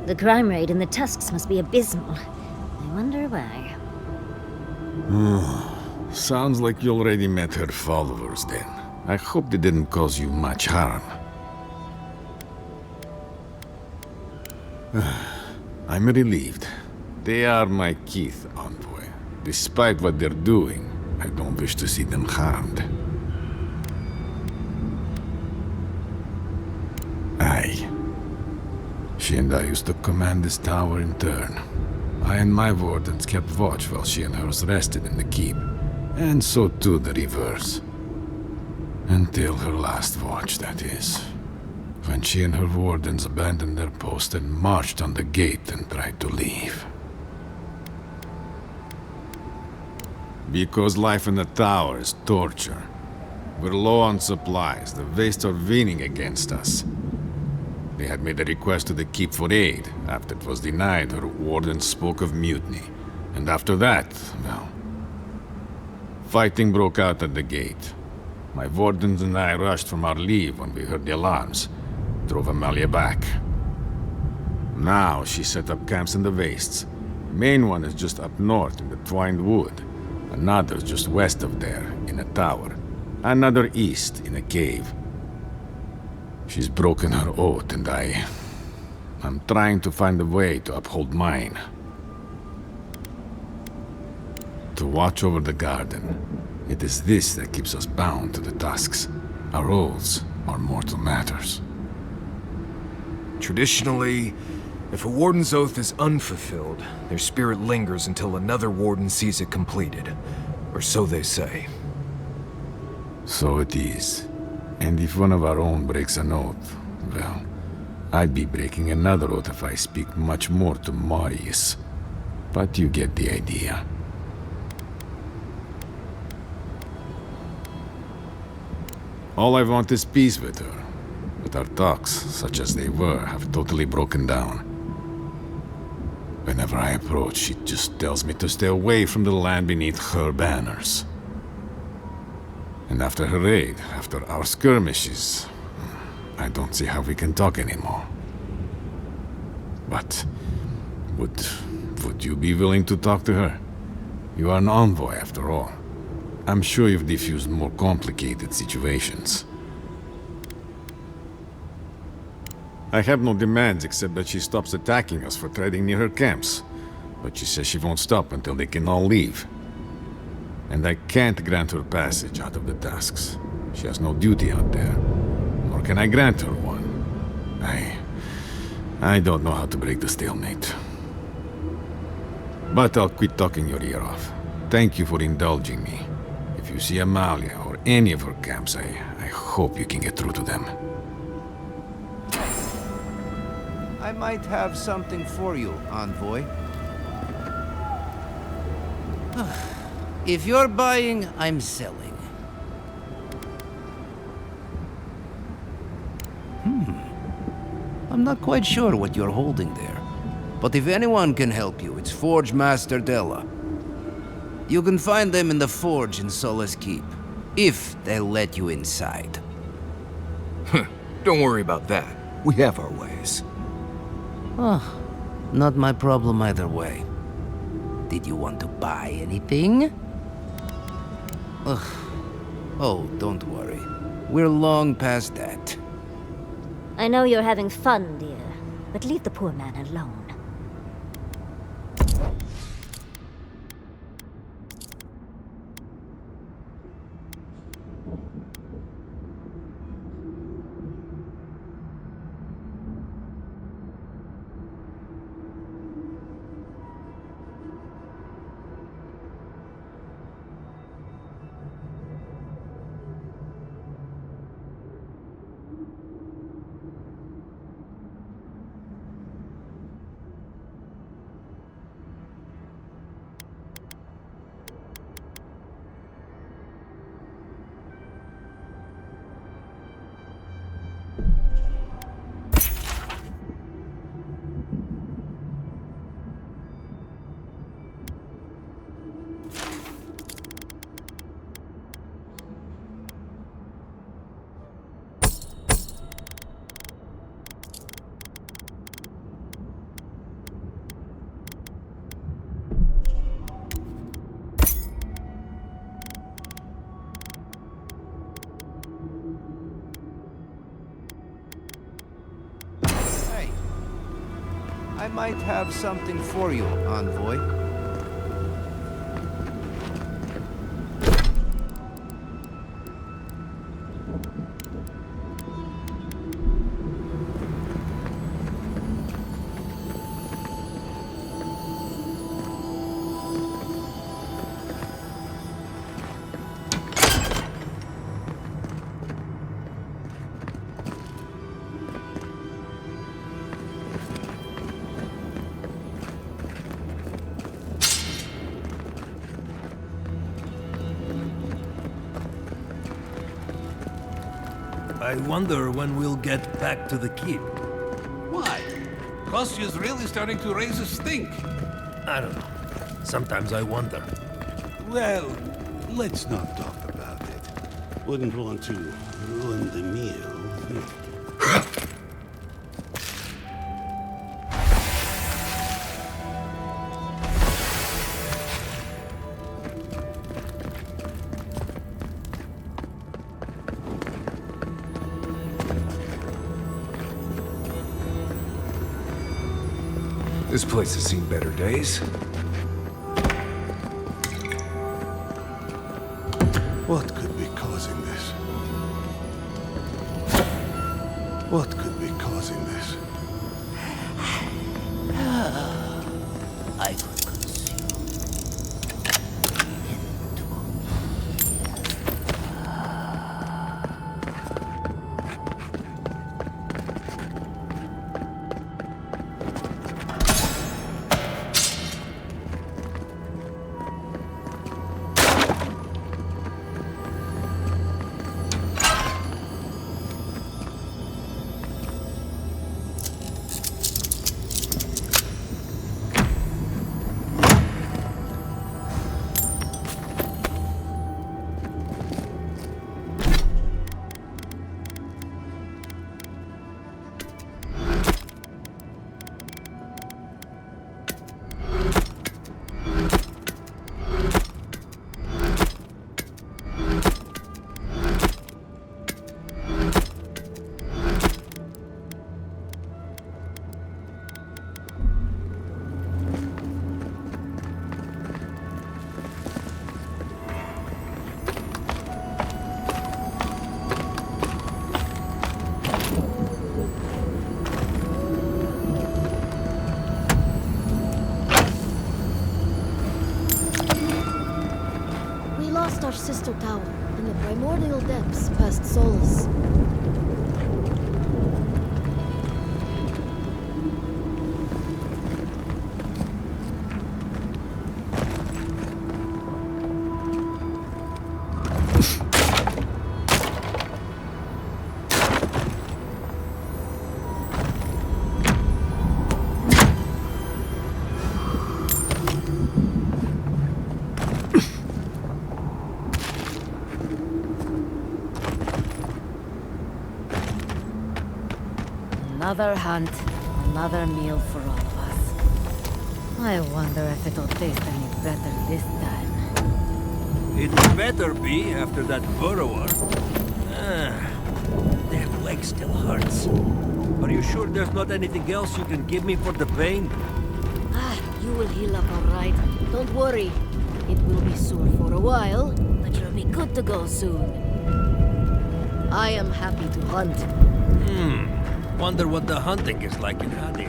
The crime rate in the Tusks must be abysmal. I wonder why. Sounds like you already met her followers then. I hope they didn't cause you much harm. I'm relieved. They are my Keith envoy. Despite what they're doing, I don't wish to see them harmed. Aye. She and I used to command this tower in turn. I and my wardens kept watch while she and hers rested in the keep. And so too the reverse. Until her last watch, that is. When she and her wardens abandoned their post and marched on the gate and tried to leave. Because life in the tower is torture. We're low on supplies. The Wastes are winning against us. They had made a request to the keep for aid. After it was denied, her warden spoke of mutiny. And after that, well... fighting broke out at the gate. My wardens and I rushed from our leave when we heard the alarms. Drove Amalia back. Now she set up camps in the Wastes. Main one is just up north in the Twined Wood. Another just west of there, in a tower. Another east, in a cave. She's broken her oath, and I'm trying to find a way to uphold mine. To watch over the garden. It is this that keeps us bound to the Tusks. Our oaths are mortal matters. Traditionally, if a warden's oath is unfulfilled, their spirit lingers until another warden sees it completed. Or so they say. So it is. And if one of our own breaks an oath, well, I'd be breaking another oath if I speak much more to Marius. But you get the idea. All I want is peace with her. But our talks, such as they were, have totally broken down. Whenever I approach, she just tells me to stay away from the land beneath her banners. And after her raid, after our skirmishes, I don't see how we can talk anymore. But would you be willing to talk to her? You are an envoy, after all. I'm sure you've diffused more complicated situations. I have no demands except that she stops attacking us for trading near her camps. But she says she won't stop until they can all leave. And I can't grant her passage out of the Tusks. She has no duty out there. Nor can I grant her one. I don't know how to break the stalemate. But I'll quit talking your ear off. Thank you for indulging me. If you see Amalia or any of her camps, I hope you can get through to them. I might have something for you, envoy. If you're buying, I'm selling. I'm not quite sure what you're holding there. But if anyone can help you, it's Forge Master Della. You can find them in the forge in Solace Keep, if they'll let you inside. Don't worry about that. We have our ways. Oh, not my problem either way. Did you want to buy anything? Ugh. Oh, don't worry. We're long past that. I know you're having fun, dear, but leave the poor man alone. I might have something for you, envoy. I wonder when we'll get back to the keep. Why? Kostyu's really starting to raise a stink. I don't know. Sometimes I wonder. Well, let's not talk about it. Wouldn't want to ruin the meal. This place has seen better days. What could be causing this? What could be causing this? I could consume Ash Sister Tower, in the primordial depths past Solus. Another hunt, another meal for all of us. I wonder if it'll taste any better this time. It better be after that burrower. That leg still hurts. Are you sure there's not anything else you can give me for the pain? You will heal up all right. Don't worry. It will be sore for a while, but you'll be good to go soon. I am happy to hunt. Wonder what the hunting is like in Hadir.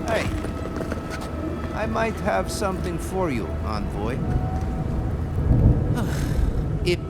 Hey, I might have something for you, envoy. If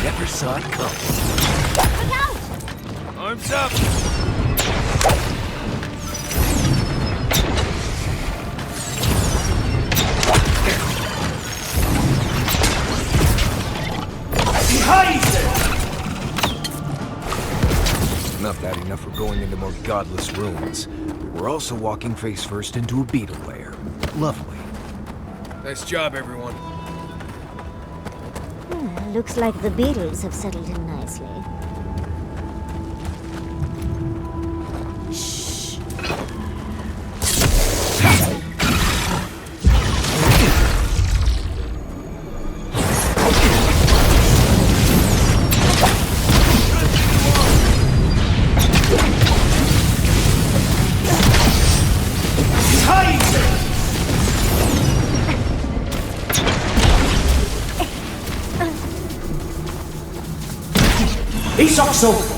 Never saw it come. Look out! Arms up! Not bad enough for going into more godless ruins. We're also walking face first into a beetle lair. Lovely. Nice job, everyone. Looks like the beetles have settled in nicely. Ich sag so.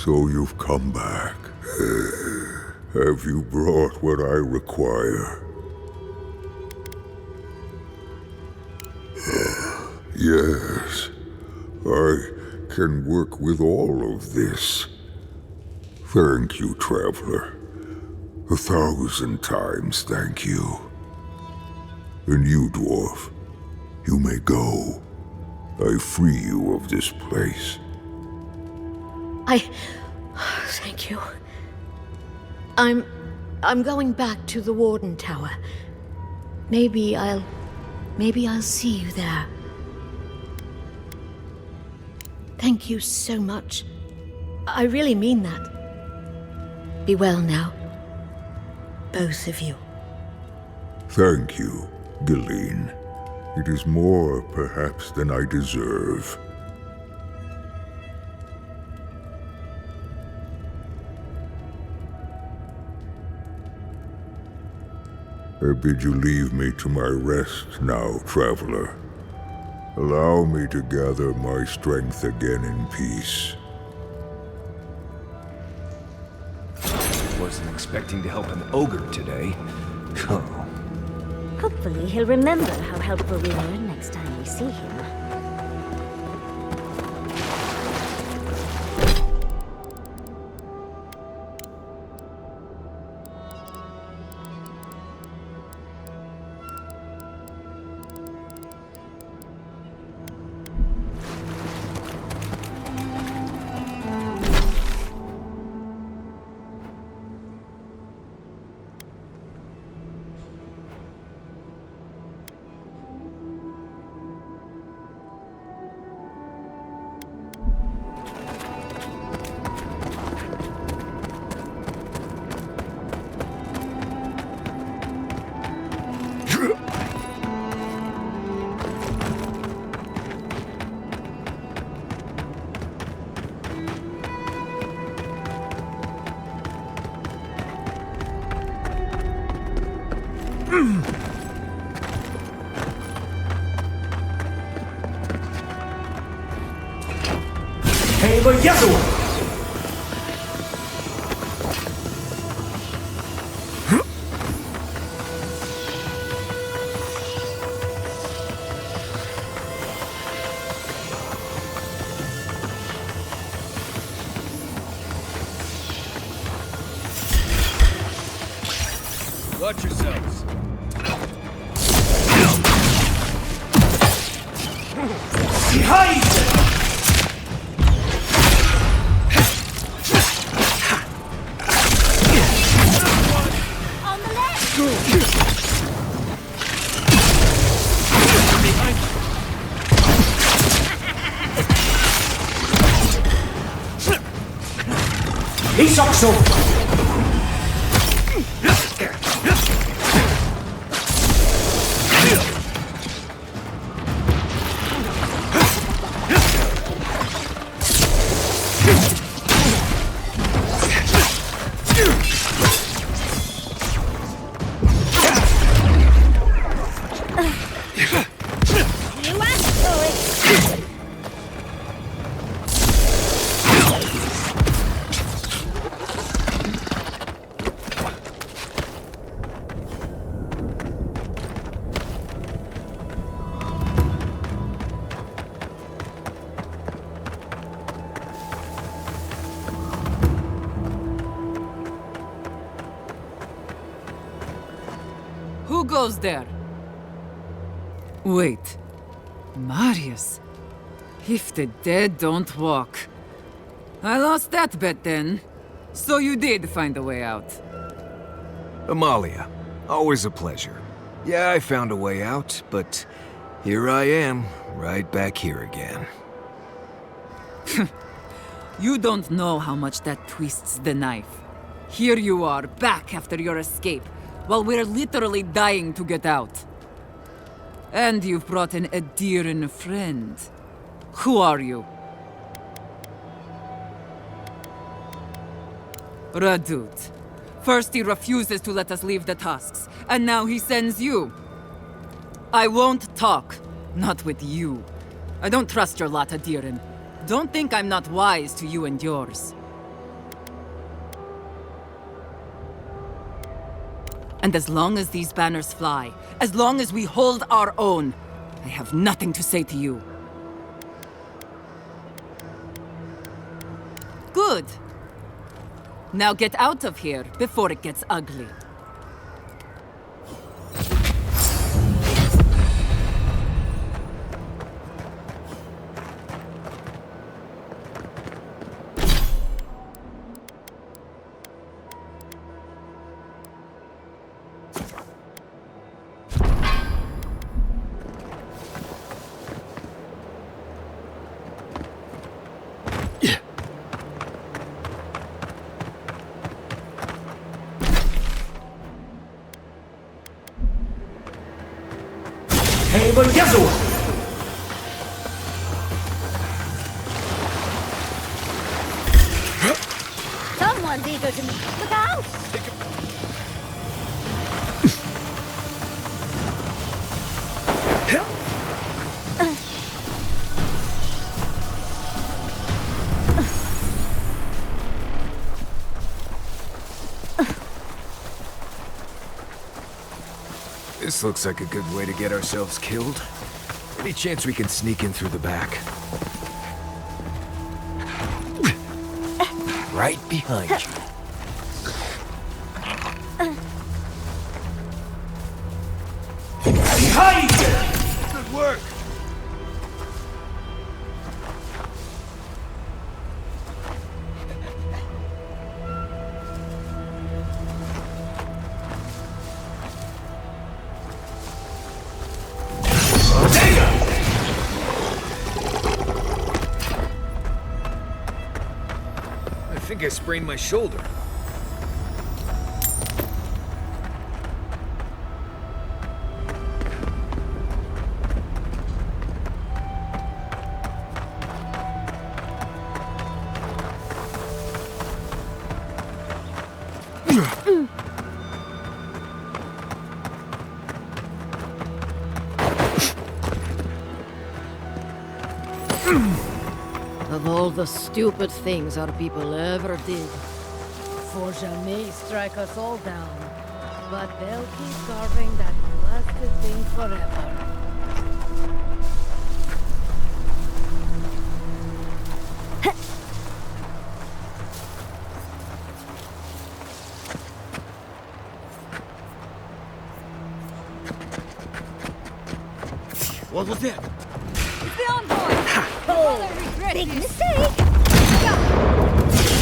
So you've come back. Have you brought what I require? Yes, I can work with all of this. Thank you, traveler. 1,000 times thank you. And you, dwarf, you may go. I free you of this place. Thank you. I'm going back to the Warden Tower. Maybe I'll see you there. Thank you so much. I really mean that. Be well now. Both of you. Thank you, Galawain. It is more, perhaps, than I deserve. I bid you leave me to my rest now, traveler. Allow me to gather my strength again in peace. Wasn't expecting to help an ogre today. Oh. Hopefully he'll remember how helpful we were next time we see him. Watch yourselves. Behind! On the left! Isokso! Who goes there? Wait. Marius. If the dead don't walk. I lost that bet then. So you did find a way out. Amalia, always a pleasure. Yeah, I found a way out, but here I am, right back here again. You don't know how much that twists the knife. Here you are, back after your escape, while we're literally dying to get out. And you've brought in a dear and a friend. Who are you? Radut. First he refuses to let us leave the Tusks, and now he sends you. I won't talk. Not with you. I don't trust your lot, Adirin. Don't think I'm not wise to you and yours. And as long as these banners fly, as long as we hold our own, I have nothing to say to you. Good. Now get out of here before it gets ugly. Someone's eager to meet. Look out! This looks like a good way to get ourselves killed. Any chance we can sneak in through the back? Right behind you. Behind you! Good work! I think I sprained my shoulder. Of all the stupid things our people ever did, Forja may strike us all down, but they'll keep carving that blasted thing forever. What was that? The envoy! Oh, big mistake!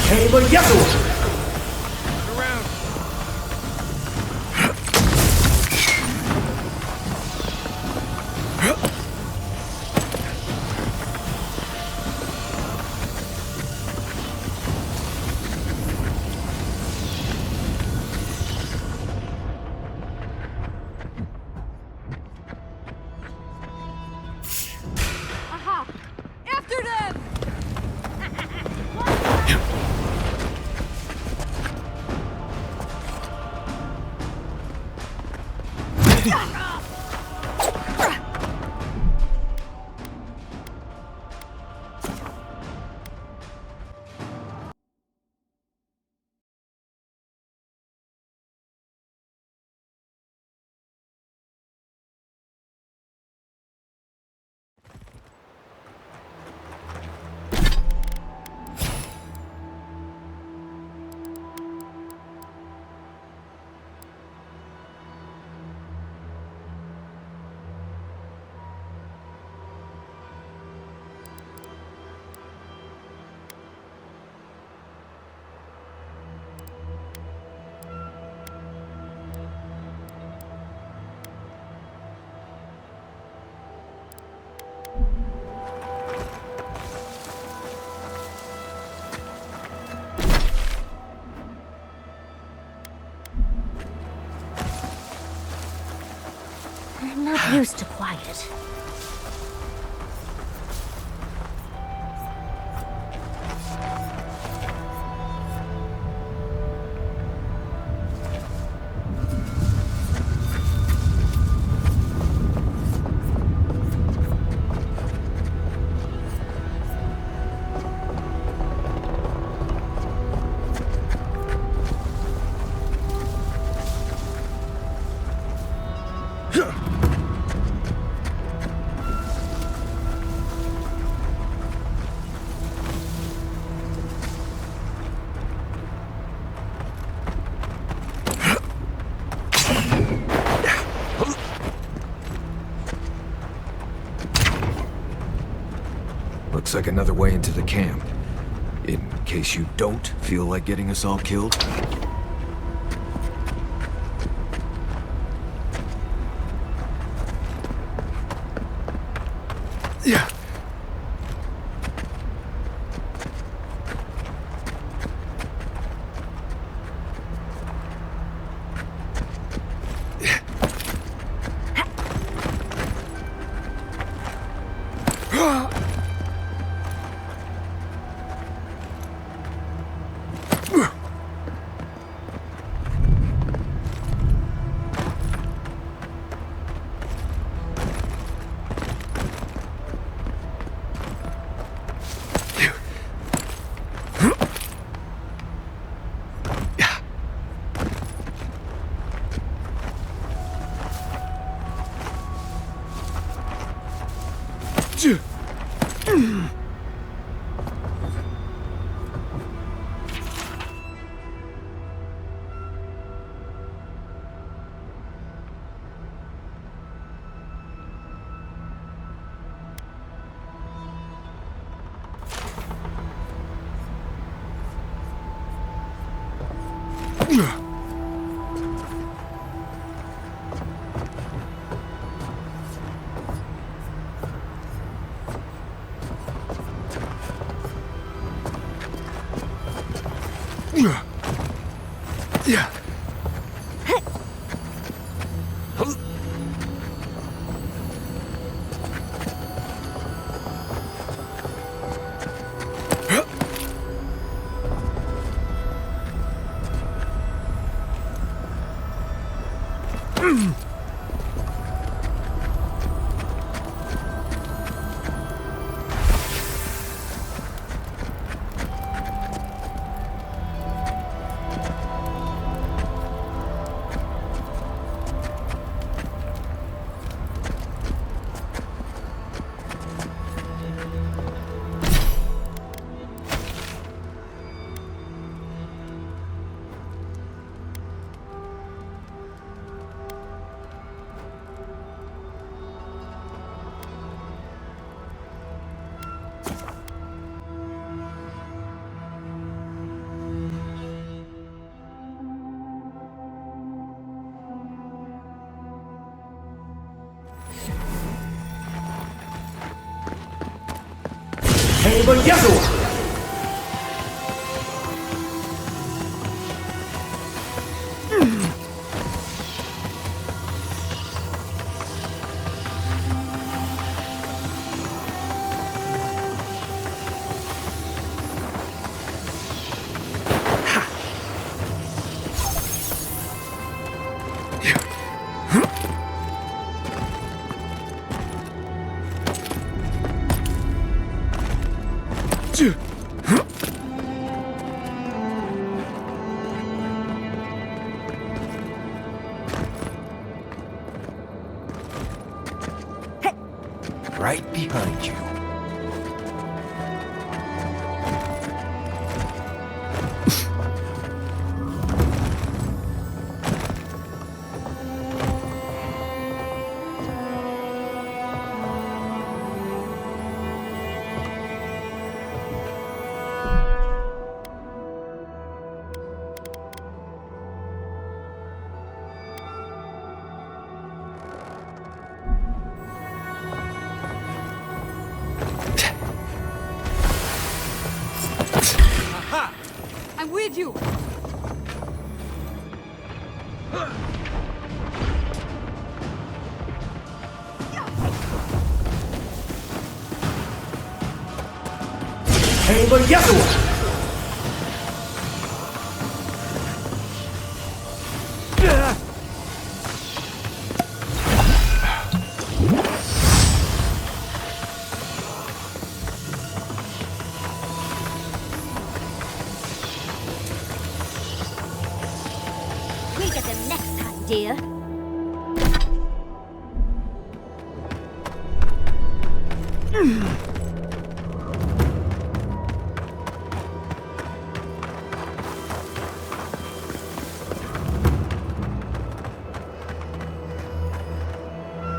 Hey, but Yasu! Around. I'm not used to quiet. Looks like another way into the camp. In case you don't feel like getting us all killed. Yeah. Yeah. Able Yasuo! right behind you. I'm with you! Hey, but Yahoo! We get them next time, dear.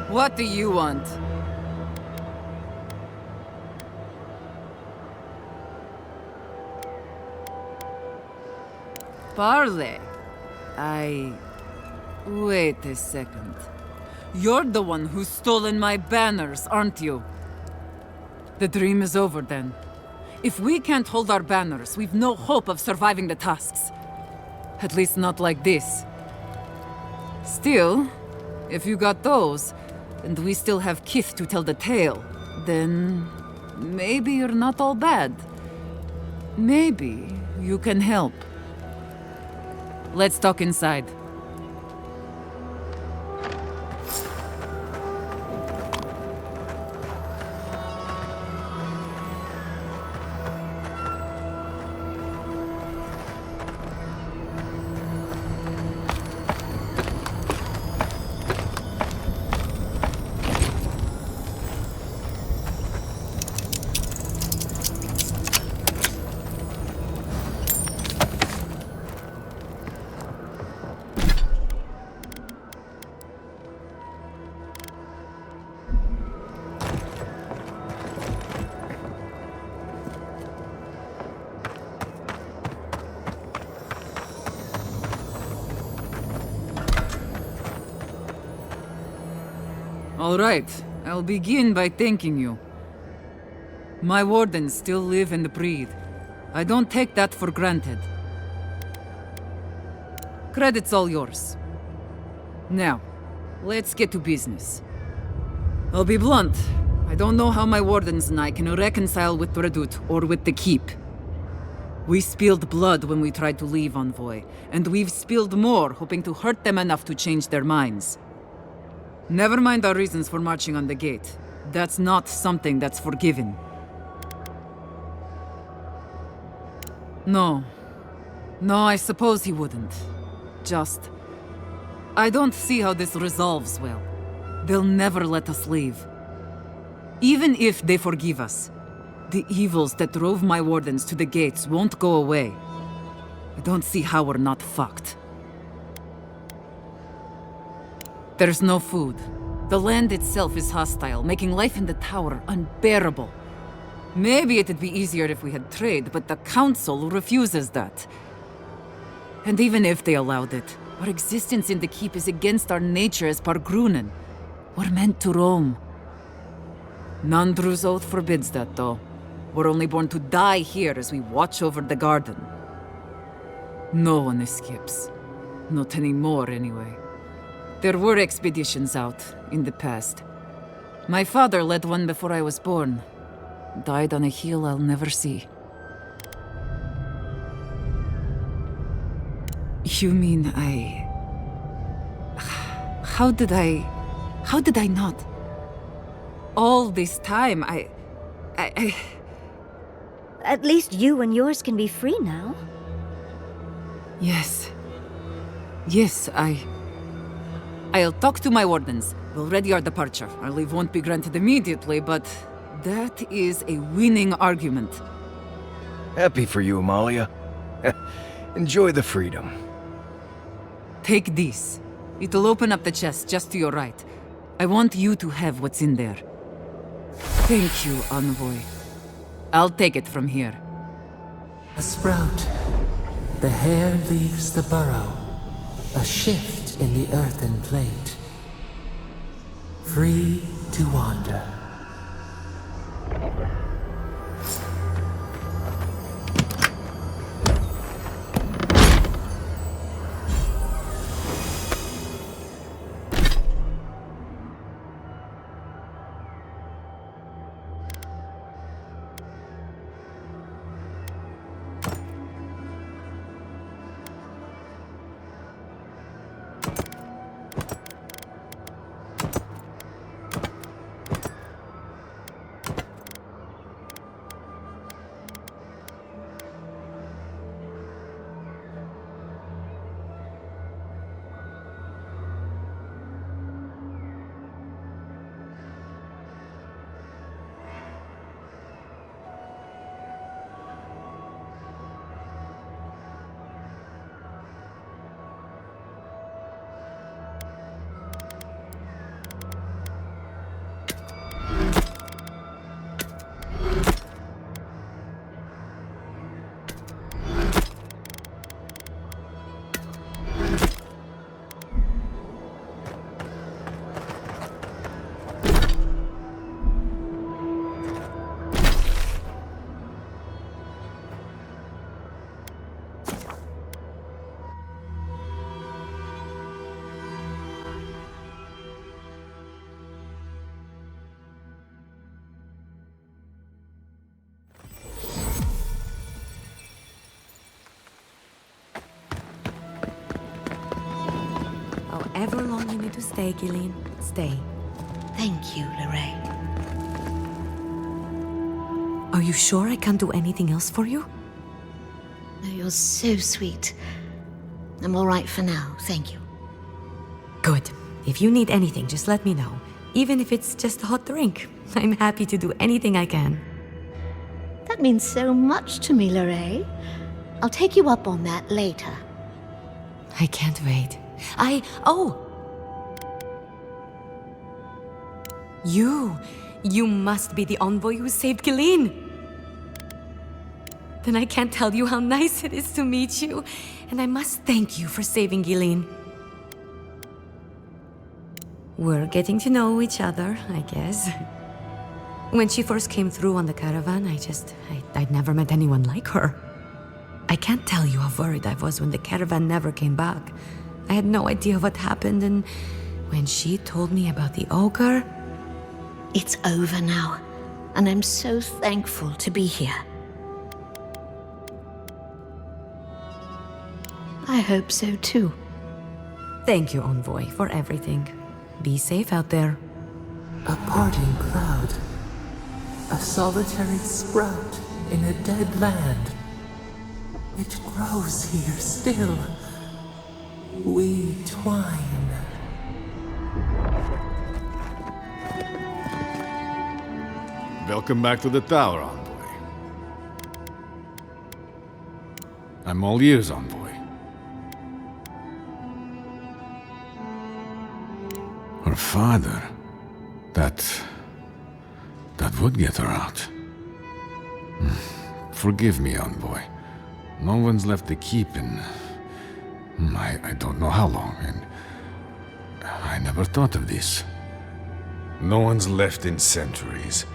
What do you want? Parley. Wait a second. You're the one who's stolen my banners, aren't you? The dream is over then. If we can't hold our banners, we've no hope of surviving the Tusks. At least not like this. Still, if you got those, and we still have Kith to tell the tale, then maybe you're not all bad. Maybe you can help. Let's talk inside. All right, I'll begin by thanking you. My wardens still live and breathe. I don't take that for granted. Credit's all yours. Now, let's get to business. I'll be blunt. I don't know how my wardens and I can reconcile with Redut or with the Keep. We spilled blood when we tried to leave Envoy, and we've spilled more hoping to hurt them enough to change their minds. Never mind our reasons for marching on the gate. That's not something that's forgiven. No, I suppose he wouldn't. Just... I don't see how this resolves well. They'll never let us leave. Even if they forgive us, the evils that drove my wardens to the gates won't go away. I don't see how we're not fucked. There's no food. The land itself is hostile, making life in the tower unbearable. Maybe it'd be easier if we had trade, but the council refuses that. And even if they allowed it, our existence in the keep is against our nature as Pargrunen. We're meant to roam. Nandru's oath forbids that, though. We're only born to die here as we watch over the garden. No one escapes. Not anymore, anyway. There were expeditions out, in the past. My father led one before I was born. Died on a hill I'll never see. You mean How did I not? All this time, At least you and yours can be free now. Yes, I'll talk to my wardens. We'll ready our departure. Our leave won't be granted immediately, but that is a winning argument. Happy for you, Amalia. Enjoy the freedom. Take this. It'll open up the chest just to your right. I want you to have what's in there. Thank you, Envoy. I'll take it from here. A sprout. The hair leaves the burrow. A shift in the earthen plate. Free to wander. However long you need to stay, Gillian, stay. Thank you, Lorraine. Are you sure I can't do anything else for you? Oh, you're so sweet. I'm all right for now, thank you. Good. If you need anything, just let me know. Even if it's just a hot drink. I'm happy to do anything I can. That means so much to me, Lorraine. I'll take you up on that later. I can't wait. You must be the envoy who saved Gillian. Then I can't tell you how nice it is to meet you. And I must thank you for saving Gillian. We're getting to know each other, I guess. When she first came through on the caravan, I'd never met anyone like her. I can't tell you how worried I was when the caravan never came back. I had no idea what happened, and when she told me about the ogre... It's over now, and I'm so thankful to be here. I hope so too. Thank you, Envoy, for everything. Be safe out there. A parting cloud. A solitary sprout in a dead land. It grows here still. We twine. Welcome back to the tower, Envoy. I'm all ears, Envoy. Her father... That would get her out. Forgive me, Envoy. No one's left the keep in... I don't know how long, and... I never thought of this. No one's left in centuries.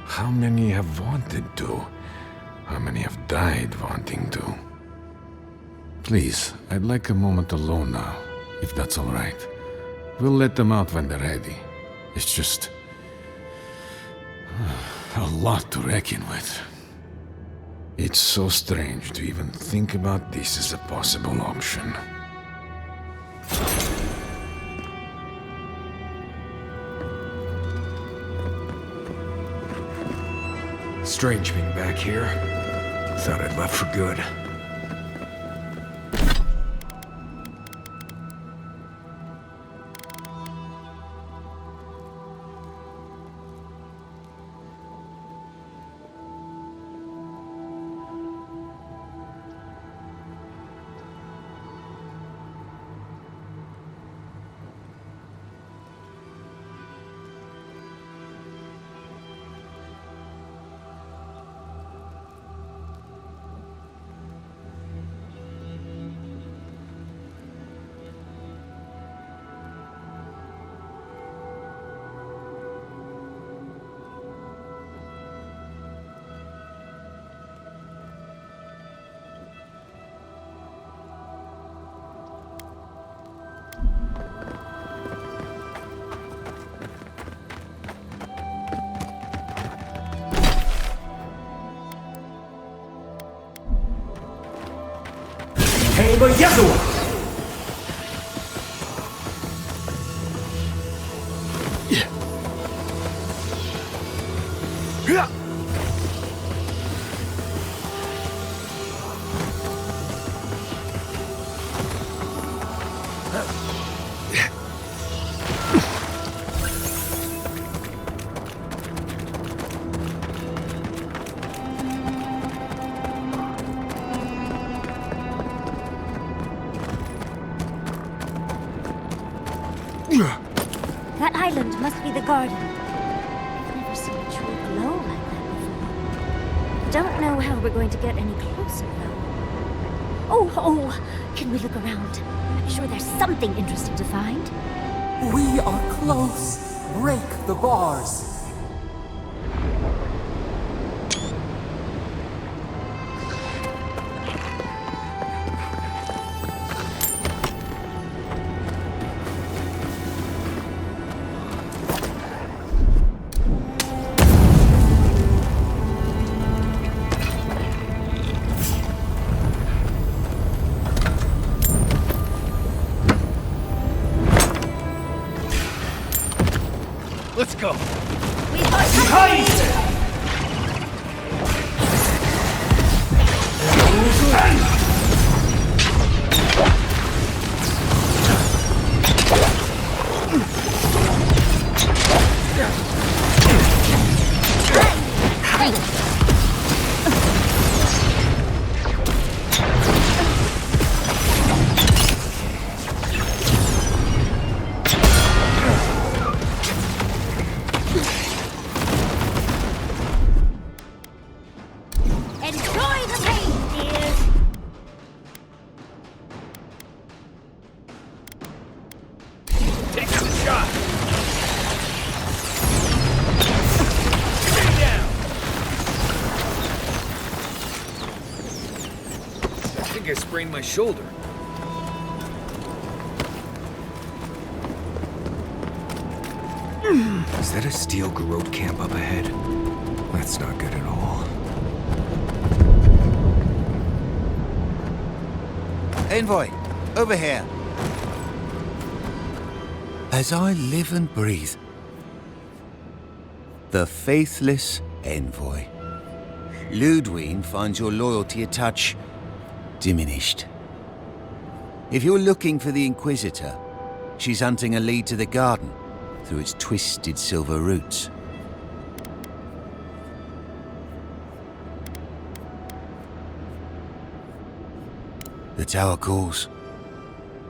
How many have wanted to? How many have died wanting to? Please, I'd like a moment alone now, if that's all right. We'll let them out when they're ready. It's just... a lot to reckon with. It's so strange to even think about this as a possible option. Strange being back here. Thought I'd left for good. That island must be the garden. I've never seen a tree glow like that before. Don't know how we're going to get any closer, though. Oh, can we look around? I'm sure there's something interesting to find. We are close. Break the bars. Let's go. I sprained my shoulder. Is that a steel garrote camp up ahead? That's not good at all. Envoy, over here. As I live and breathe, the faithless Envoy. Ludwig finds your loyalty a touch diminished. If you're looking for the Inquisitor, she's hunting a lead to the garden through its twisted silver roots. The tower calls,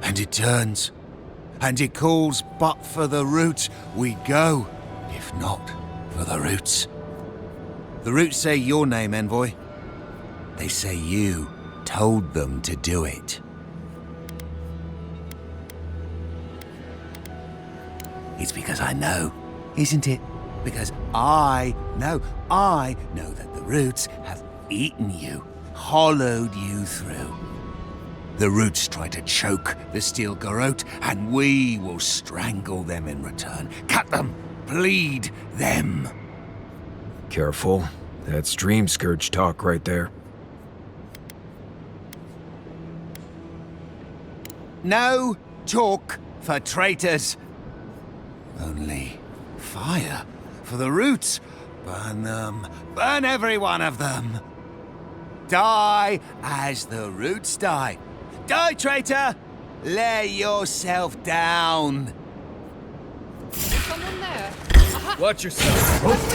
and it turns, and it calls, but for the roots we go, if not for the roots. The roots say your name, Envoy. They say you told them to do it. It's because I know, isn't it? Because I know that the roots have eaten you, hollowed you through. The roots try to choke the steel garrote, and we will strangle them in return. Cut them, bleed them. Careful. That's Dream Scourge talk right there. No talk for traitors. Only fire for the roots. Burn them. Burn every one of them. Die as the roots die. Die, traitor! Lay yourself down. Someone there. Watch yourself.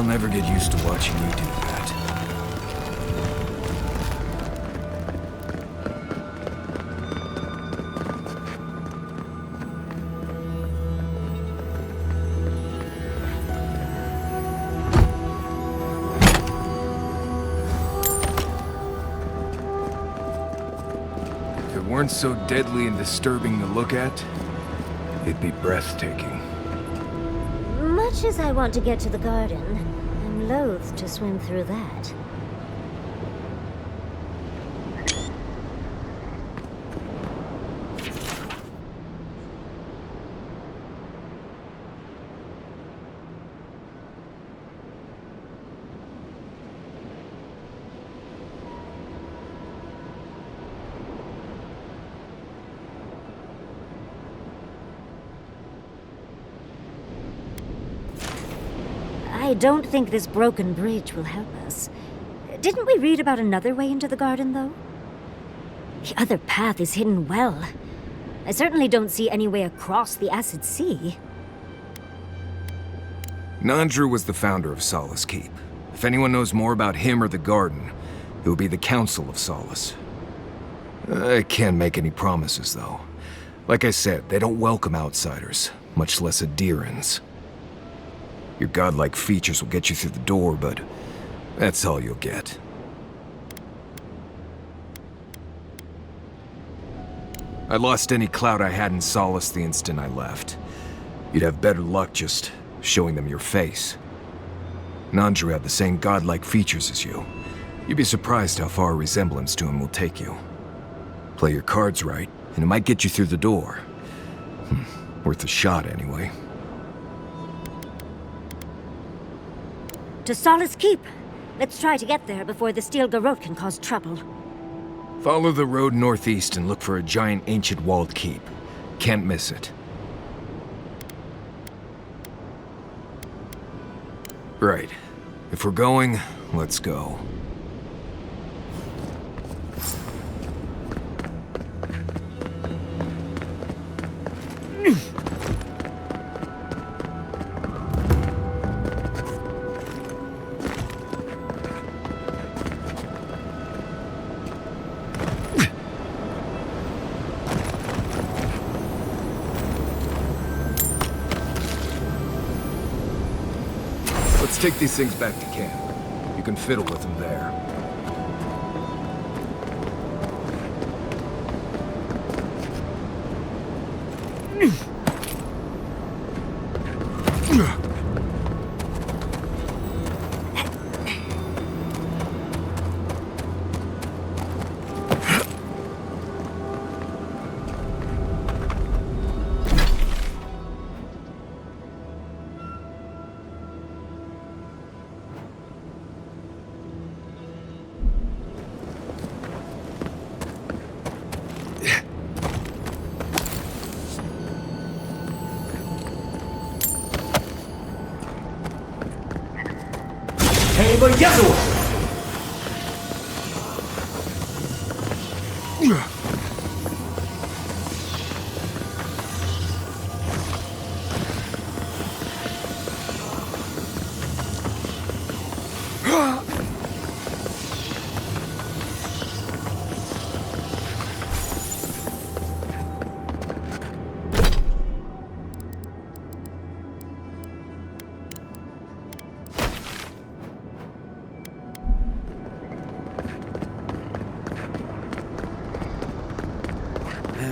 I'll never get used to watching you do that. If it weren't so deadly and disturbing to look at, it'd be breathtaking. Much as I want to get to the garden, I'm loath to swim through that. I don't think this broken bridge will help us. Didn't we read about another way into the garden, though? The other path is hidden well. I certainly don't see any way across the Acid Sea. Nandru was the founder of Solace Keep. If anyone knows more about him or the garden, it would be the Council of Solace. I can't make any promises, though. Like I said, they don't welcome outsiders, much less Adirans. Your godlike features will get you through the door, but that's all you'll get. I lost any clout I had in Solace the instant I left. You'd have better luck just showing them your face. Nandru had the same godlike features as you. You'd be surprised how far a resemblance to him will take you. Play your cards right, and it might get you through the door. Worth a shot, anyway. To Solace Keep! Let's try to get there before the Steel Garrote can cause trouble. Follow the road northeast and look for a giant ancient walled keep. Can't miss it. Right. If we're going, let's go. Let's take these things back to camp. You can fiddle with them there.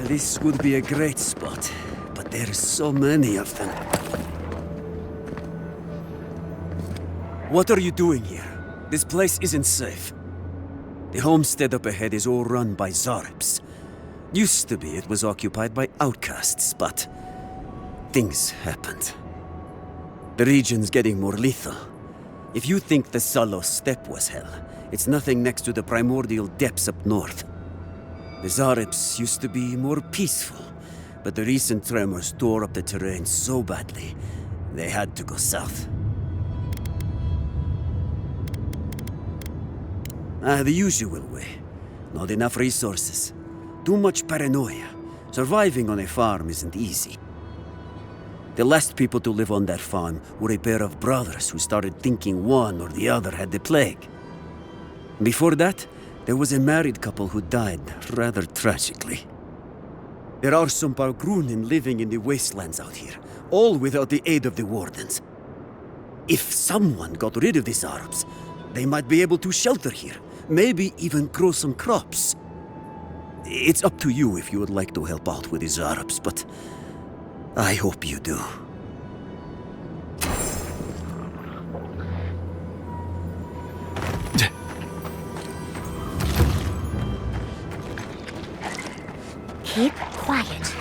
This would be a great spot, but there are so many of them. What are you doing here? This place isn't safe. The homestead up ahead is all run by Zarips. Used to be it was occupied by outcasts, but things happened. The region's getting more lethal. If you think the Salos steppe was hell, it's nothing next to the primordial depths up north. The Zarips used to be more peaceful, but the recent tremors tore up the terrain so badly, they had to go south. The usual way. Not enough resources. Too much paranoia. Surviving on a farm isn't easy. The last people to live on that farm were a pair of brothers who started thinking one or the other had the plague. Before that, there was a married couple who died rather tragically. There are some Pargrunen living in the wastelands out here, all without the aid of the wardens. If someone got rid of the Zarps, they might be able to shelter here, maybe even grow some crops. It's up to you if you would like to help out with the Zarps, but I hope you do. Keep quiet.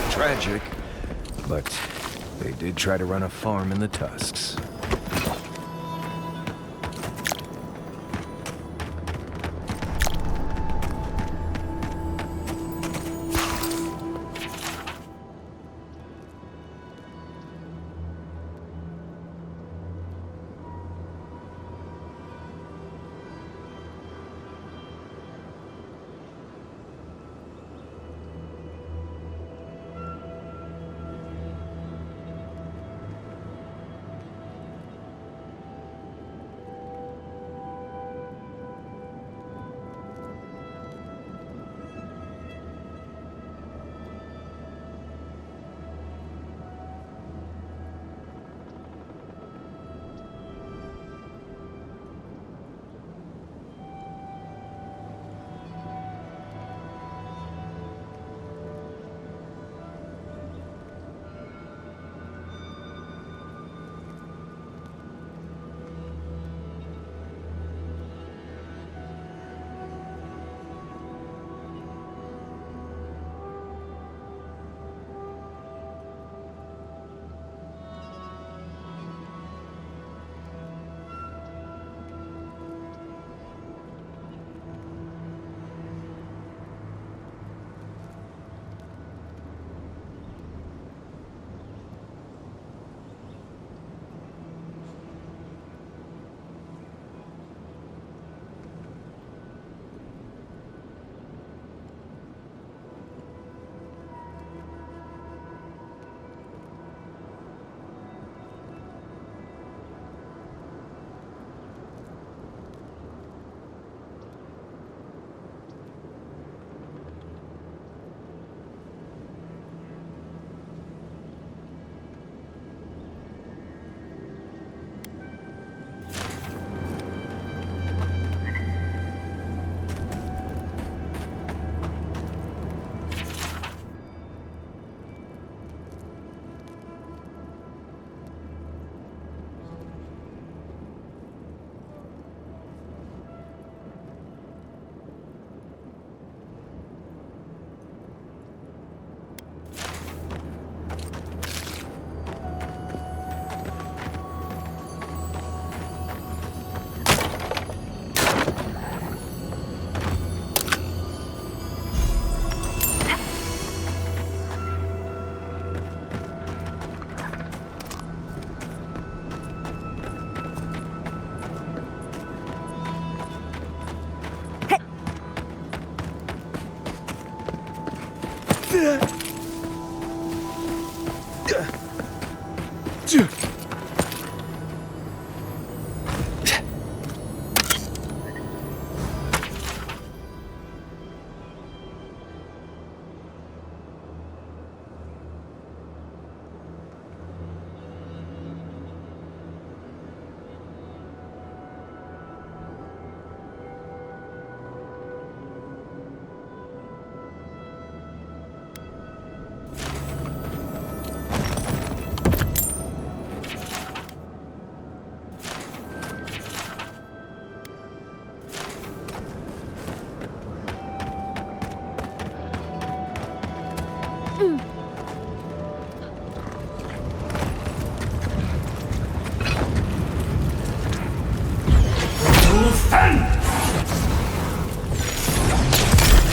Tragic, but they did try to run a farm in the Tusks.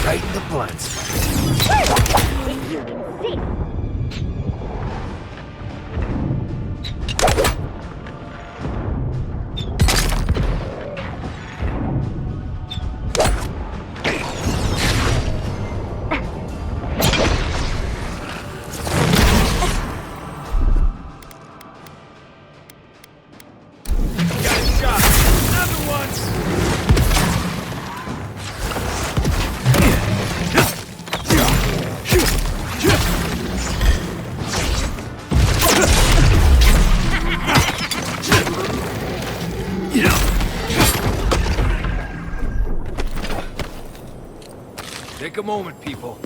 Right in the blind spot. Take a moment, people.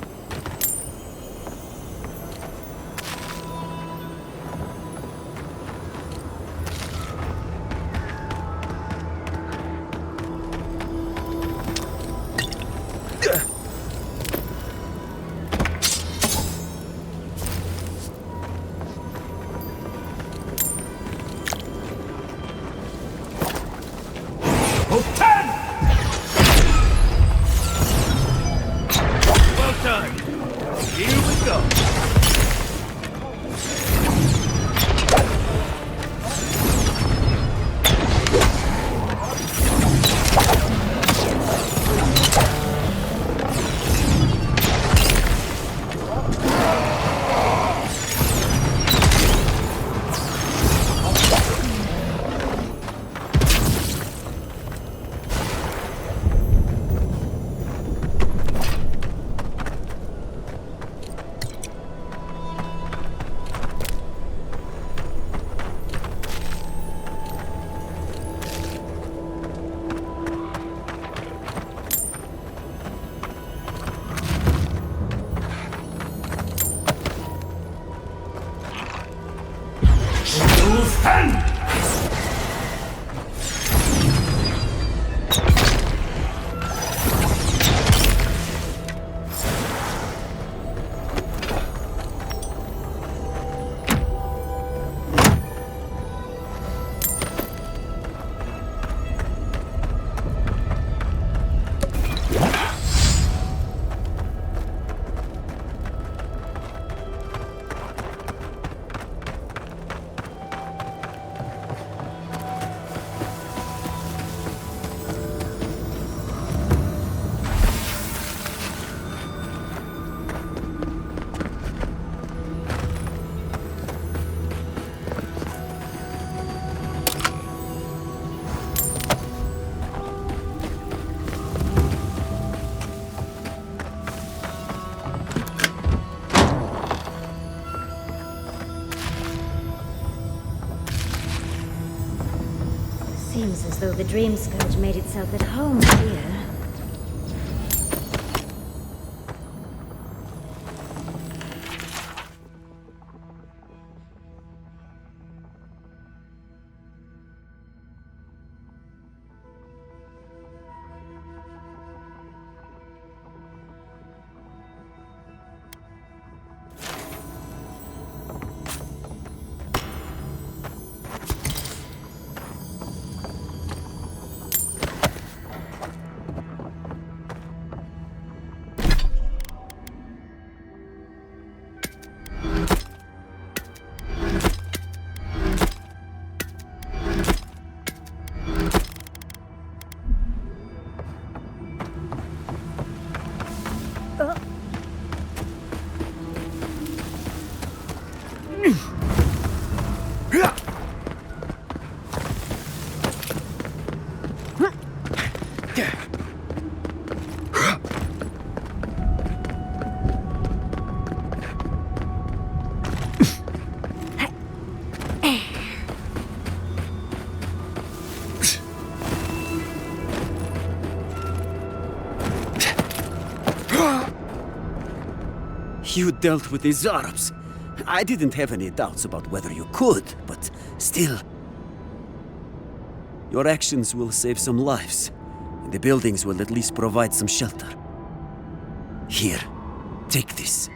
Seems as though the Dream Scourge made itself at home here. You dealt with the Zarps. I didn't have any doubts about whether you could, but still. Your actions will save some lives, and the buildings will at least provide some shelter. Here, take this.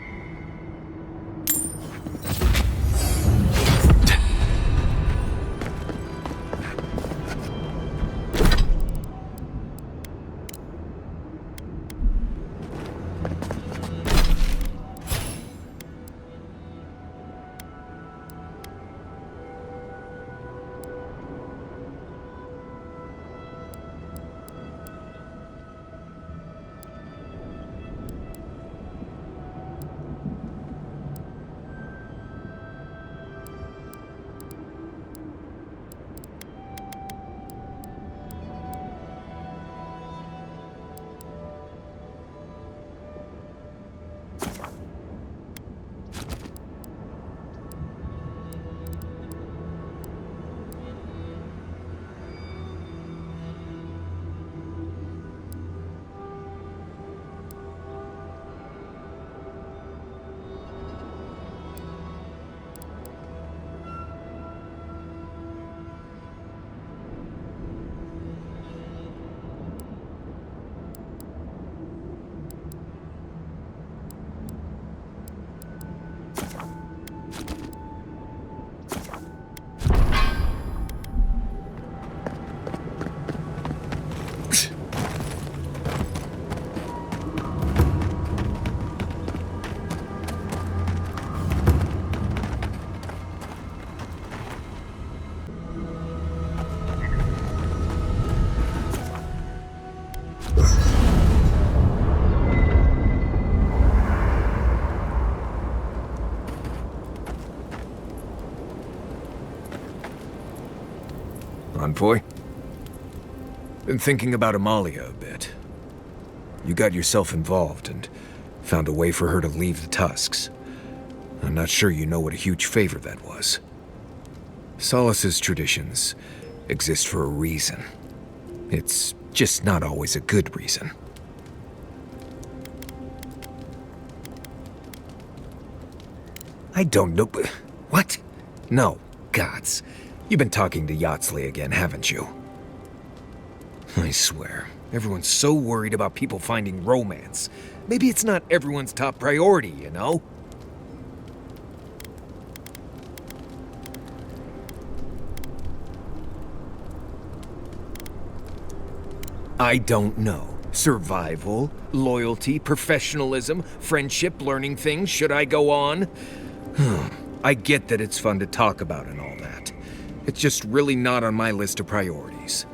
Envoy? Been thinking about Amalia a bit. You got yourself involved and found a way for her to leave the Tusks. I'm not sure you know what a huge favor that was. Solas's traditions exist for a reason. It's just not always a good reason. I don't know. What? No, gods. You've been talking to Yatsley again, haven't you? I swear, everyone's so worried about people finding romance. Maybe it's not everyone's top priority, you know? I don't know. Survival, loyalty, professionalism, friendship, learning things. Should I go on? I get that it's fun to talk about and all that. It's just really not on my list of priorities.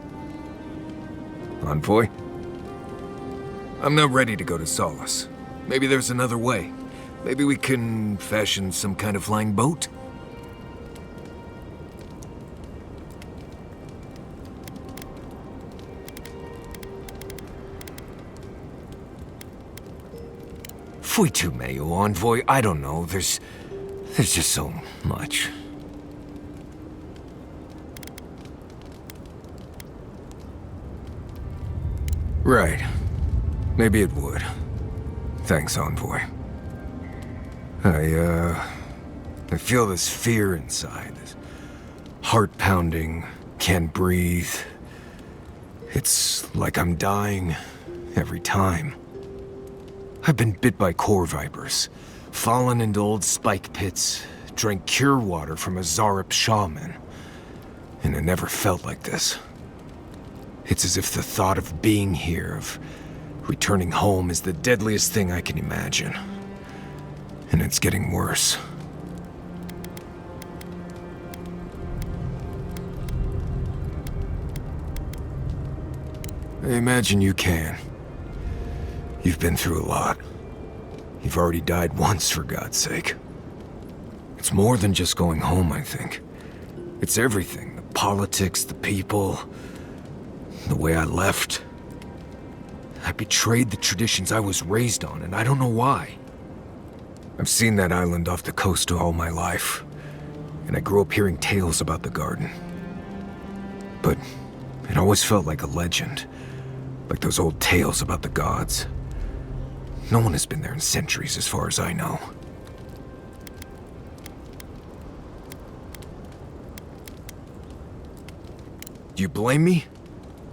Envoy? I'm not ready to go to Solace. Maybe there's another way. Maybe we can fashion some kind of flying boat? Fui tu meio, Envoy. I don't know. There's just so much. Right. Maybe it would. Thanks, Envoy. I feel this fear inside. This heart pounding, can't breathe. It's like I'm dying every time. I've been bit by core vipers, fallen into old spike pits, drank cure water from a Zarep shaman, and it never felt like this. It's as if the thought of being here, of returning home, is the deadliest thing I can imagine. And it's getting worse. I imagine you can. You've been through a lot. You've already died once, for God's sake. It's more than just going home, I think. It's everything. The politics, the people, the way I left. I betrayed the traditions I was raised on, and I don't know why. I've seen that island off the coast all my life, and I grew up hearing tales about the garden. But it always felt like a legend, like those old tales about the gods. No one has been there in centuries, as far as I know. Do you blame me?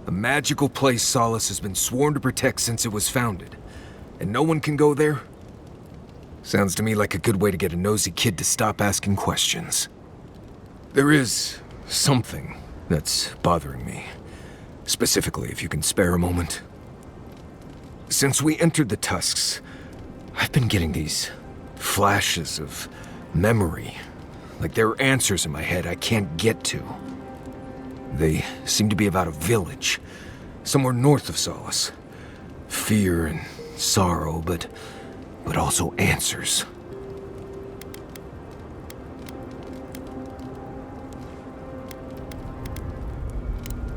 A magical place Solace has been sworn to protect since it was founded, and no one can go there? Sounds to me like a good way to get a nosy kid to stop asking questions. There is something that's bothering me. Specifically, if you can spare a moment. Since we entered the Tusks, I've been getting these flashes of memory. Like there are answers in my head I can't get to. They seem to be about a village, somewhere north of Solace. Fear and sorrow, but also answers.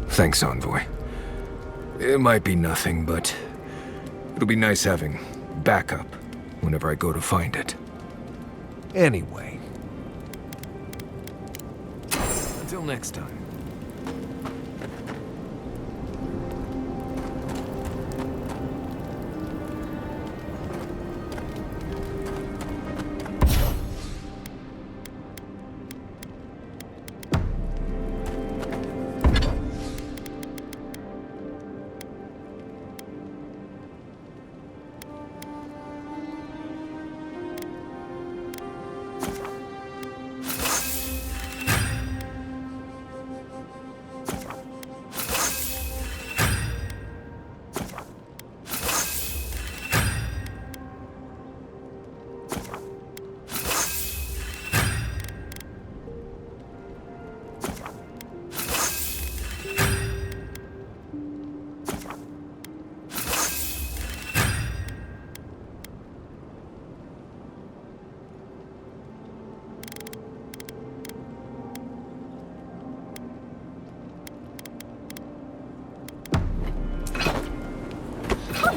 Thanks, Envoy. It might be nothing, but it'll be nice having backup whenever I go to find it. Anyway. Until next time.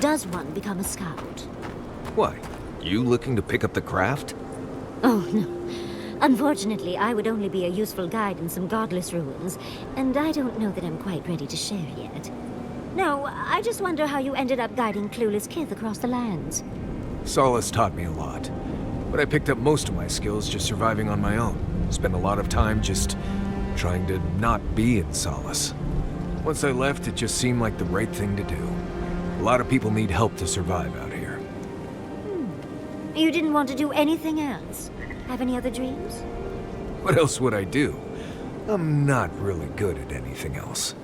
does one become a scout? Why? You looking to pick up the craft? Oh, no. Unfortunately, I would only be a useful guide in some godless ruins, and I don't know that I'm quite ready to share yet. No, I just wonder how you ended up guiding clueless kith across the lands. Solace taught me a lot, but I picked up most of my skills just surviving on my own. Spent a lot of time just trying to not be in Solace. Once I left, it just seemed like the right thing to do. A lot of people need help to survive out here. You didn't want to do anything else? Have any other dreams? What else would I do? I'm not really good at anything else.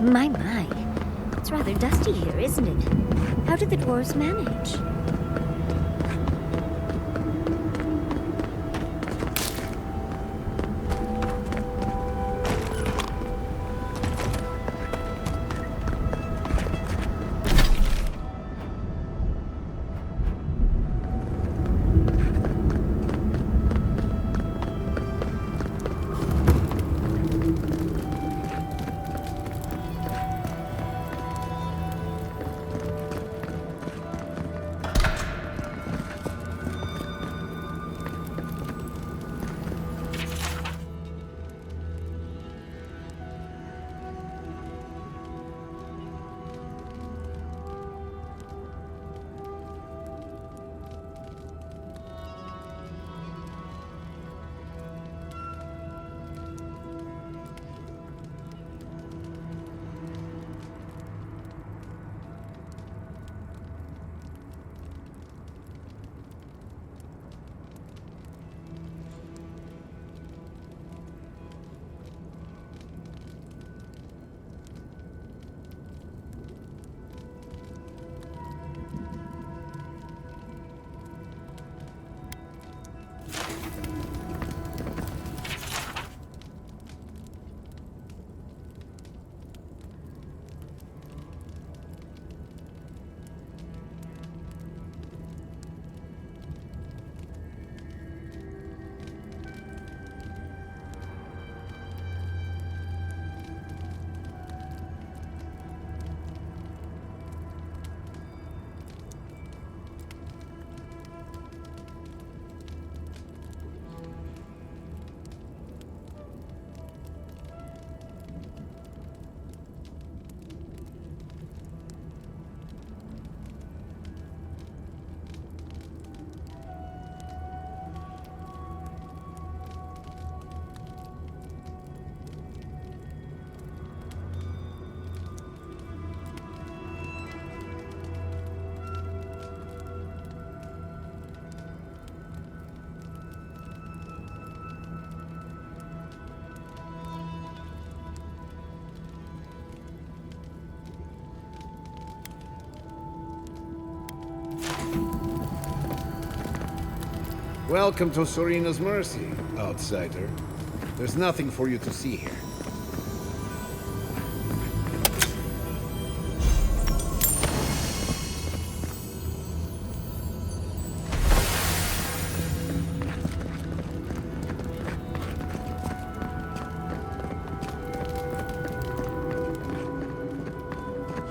My. It's rather dusty here, isn't it? How did the dwarves manage? Welcome to Serina's Mercy, outsider. There's nothing for you to see here.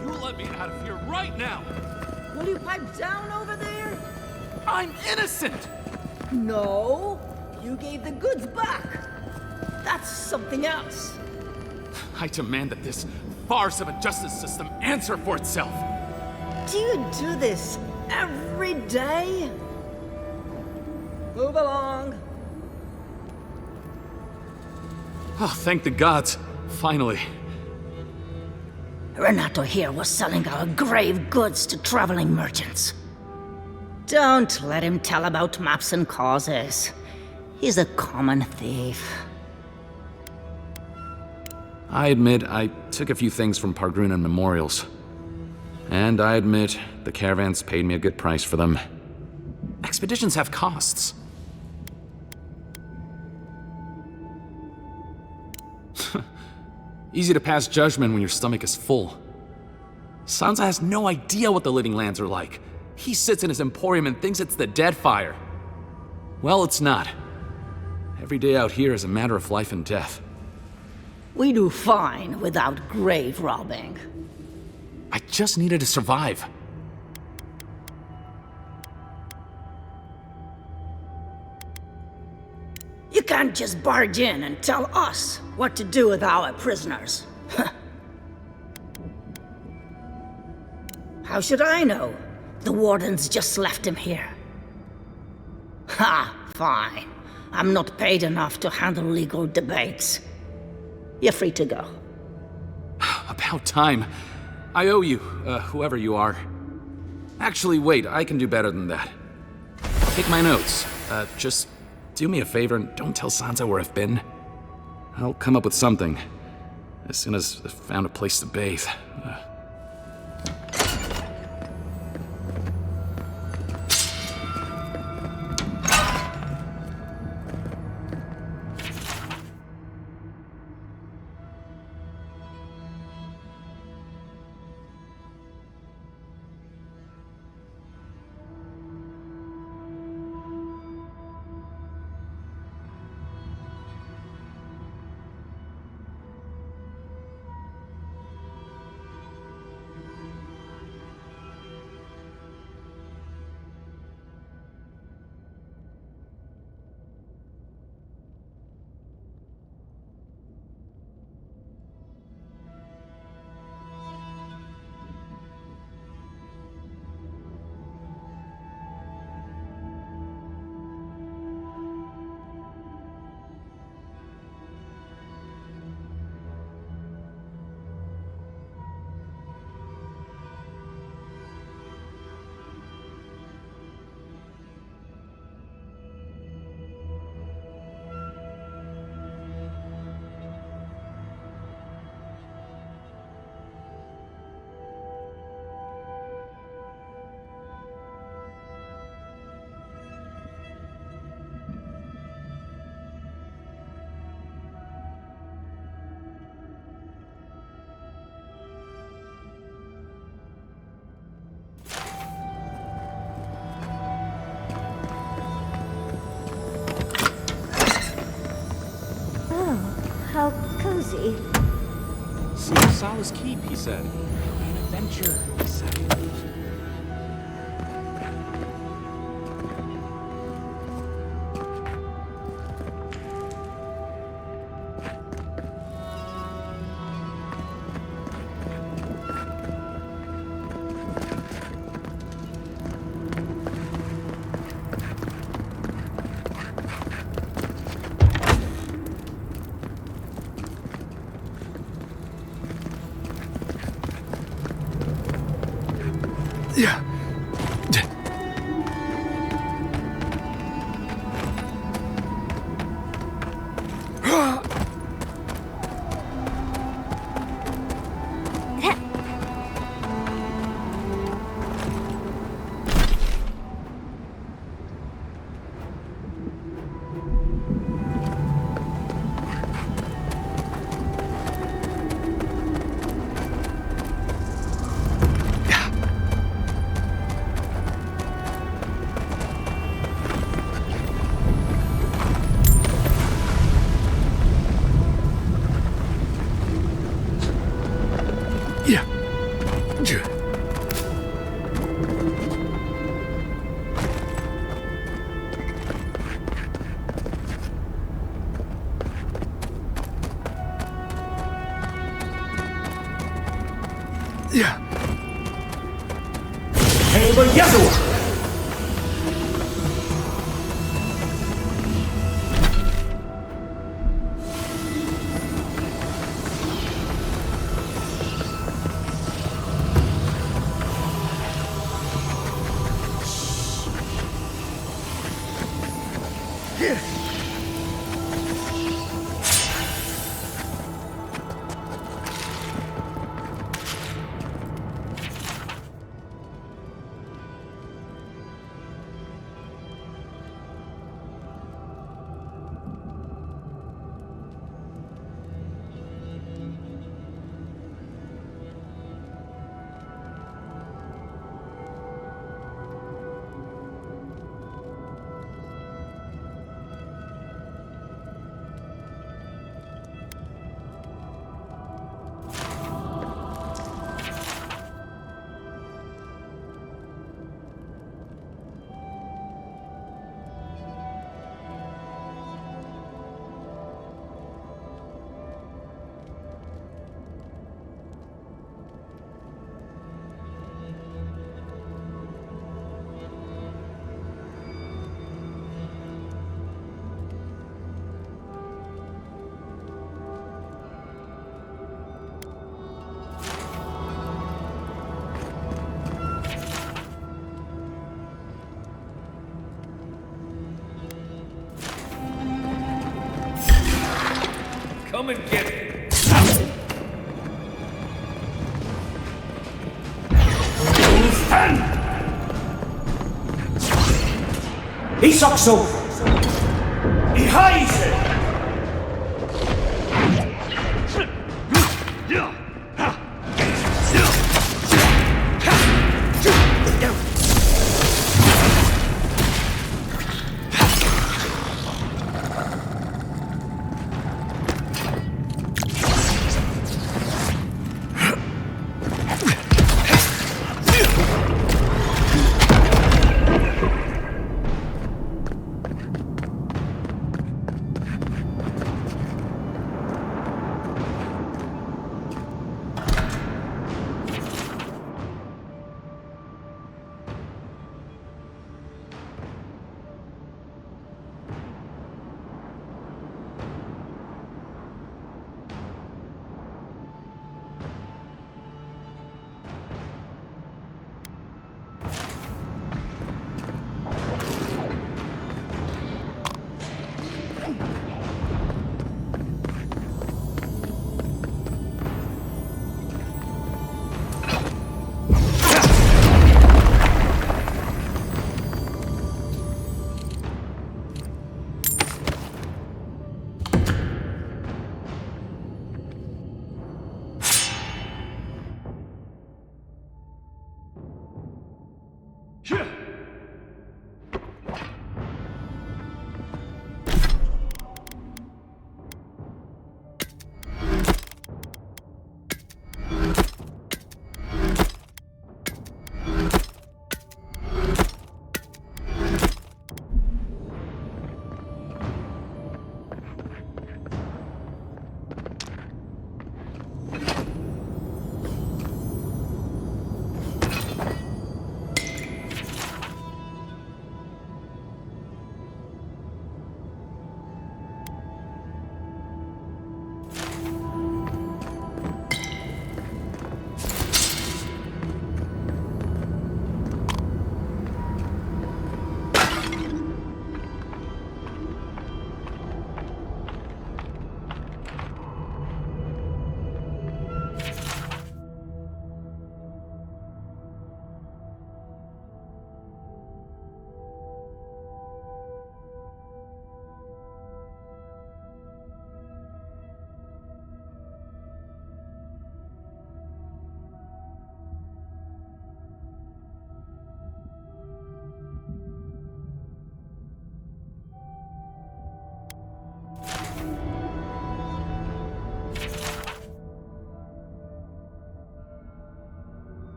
You let me out of here right now! Will you pipe down over there? I'm innocent! No, you gave the goods back. That's something else. I demand that this farce of a justice system answer for itself. Do you do this every day? Move along. Oh, thank the gods. Finally. Renato here was selling our grave goods to traveling merchants. Don't let him tell about maps and causes. He's a common thief. I admit I took a few things from Pargrunan memorials. And I admit the caravans paid me a good price for them. Expeditions have costs. Easy to pass judgment when your stomach is full. Sansa has no idea what the living lands are like. He sits in his emporium and thinks it's the Deadfire. Well, it's not. Every day out here is a matter of life and death. We do fine without grave robbing. I just needed to survive. You can't just barge in and tell us what to do with our prisoners. How should I know? The wardens just left him here. Ha, fine. I'm not paid enough to handle legal debates. You're free to go. About time. I owe you, whoever you are. Actually, wait, I can do better than that. Take my notes. Just do me a favor and don't tell Sansa where I've been. I'll come up with something. As soon as I've found a place to bathe. How cozy. See Solace Keep, he said. An adventure, he said. Yeah. Yeah. Come and get it. Isak så! I hejsen!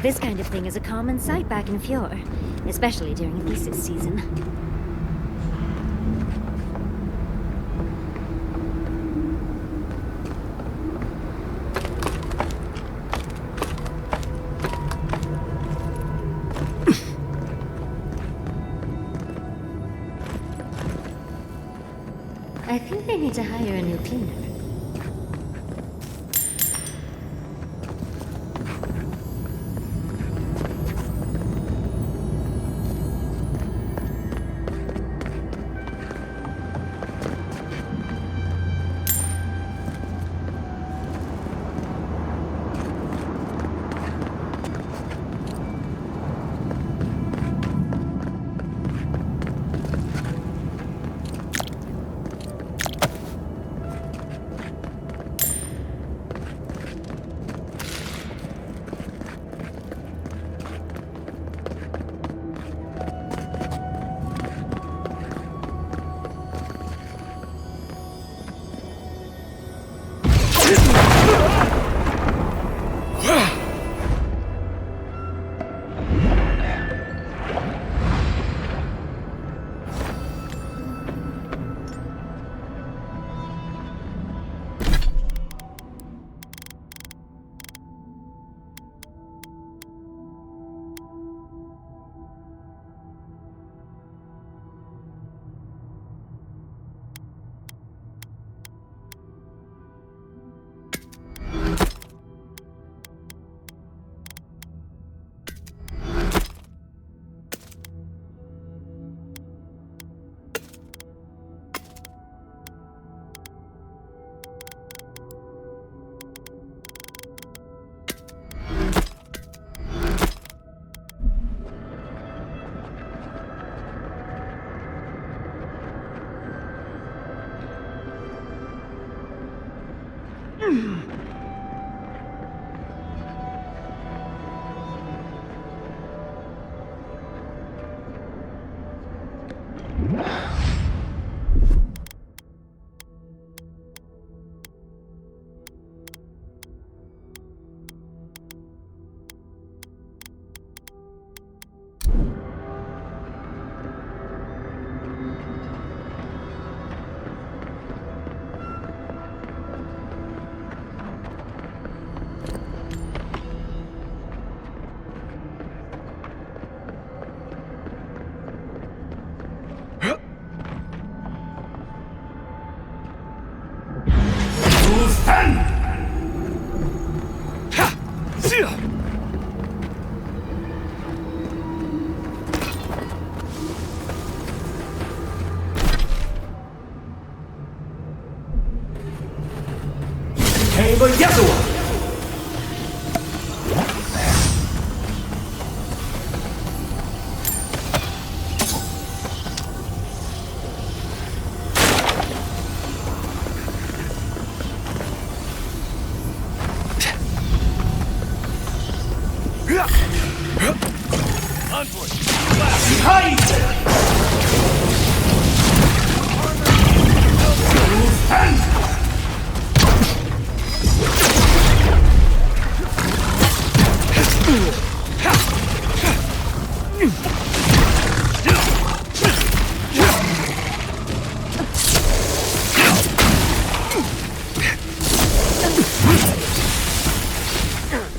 This kind of thing is a common sight back in Fjord, especially during thesis season. I think they need to hire a new cleaner.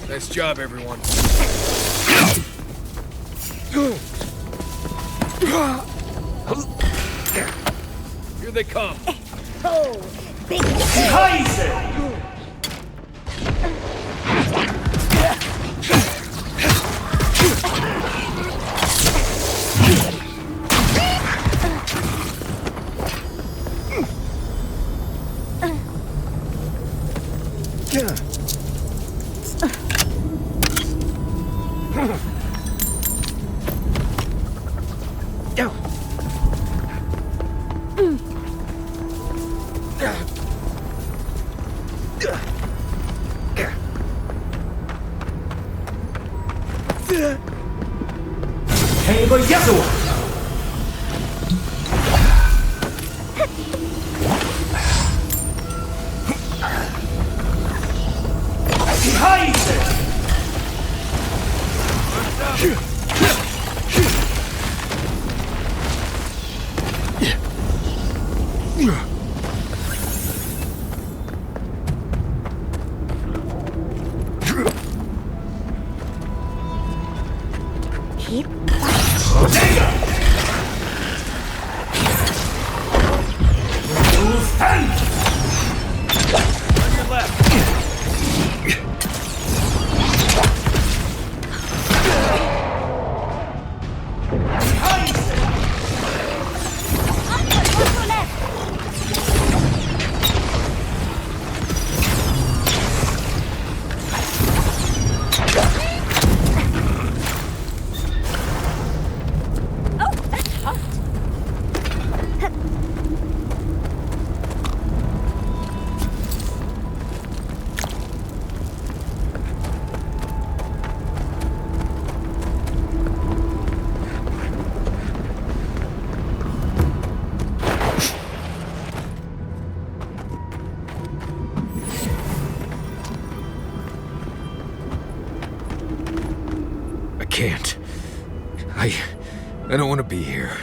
Nice job, everyone. Here they come. Oh, big Keep Can't. I don't want to be here.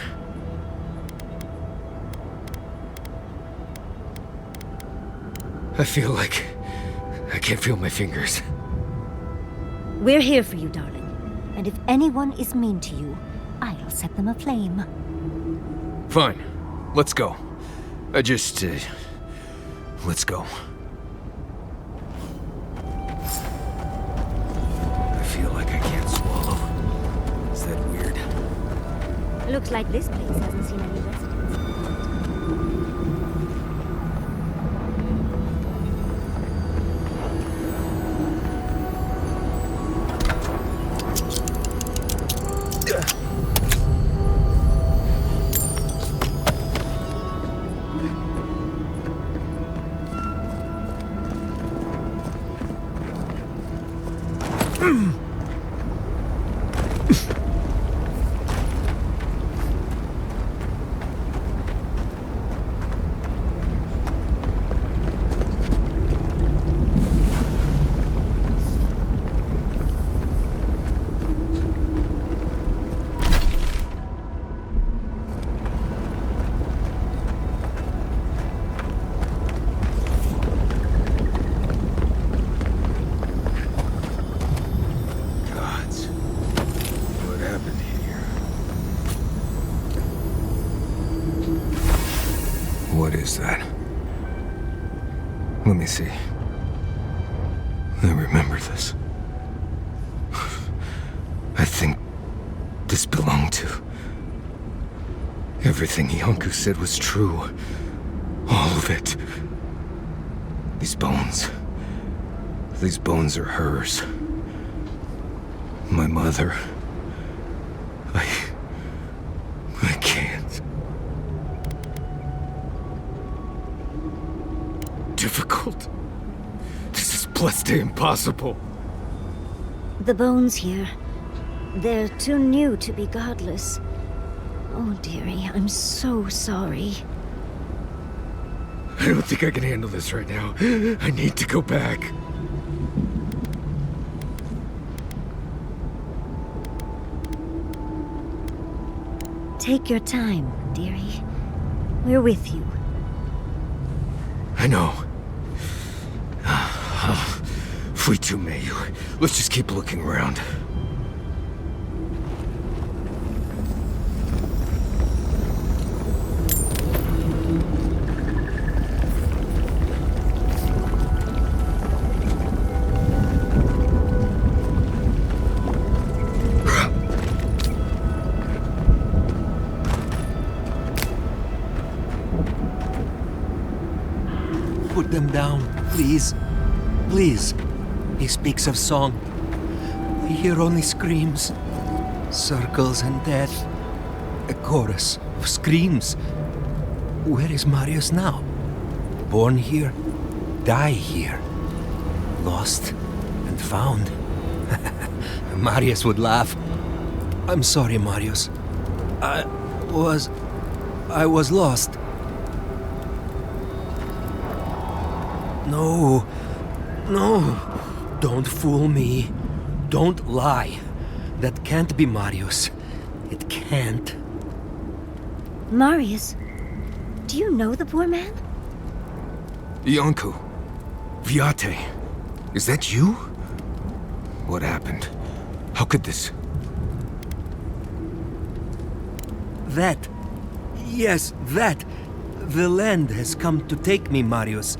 I feel like I can't feel my fingers. We're here for you, darling. And if anyone is mean to you, I'll set them aflame. Fine. Let's go. Let's go. I feel like I can't swallow. Is that weird? Looks like this place hasn't seen any residents. What is that? Let me see. I remember this. I think this belonged to... Everything Yonku said was true. All of it. These bones are hers. My mother. I can't. Difficult. This is blessed impossible. The bones here. They're too new to be godless. Oh, dearie, I'm so sorry. I don't think I can handle this right now. I need to go back. Take your time, dearie. We're with you. I know. Free to Mayu. Let's just keep looking around. Put them down, please. Please. He speaks of song. We hear only screams. Circles and death. A chorus of screams. Where is Marius now? Born here, die here. Lost and found. Marius would laugh. I'm sorry, Marius. I was lost. No. Don't fool me. Don't lie. That can't be Marius. It can't. Marius, do you know the poor man? Yonku. Viate. Is that you? What happened? How could this... That. Yes, that. The land has come to take me, Marius.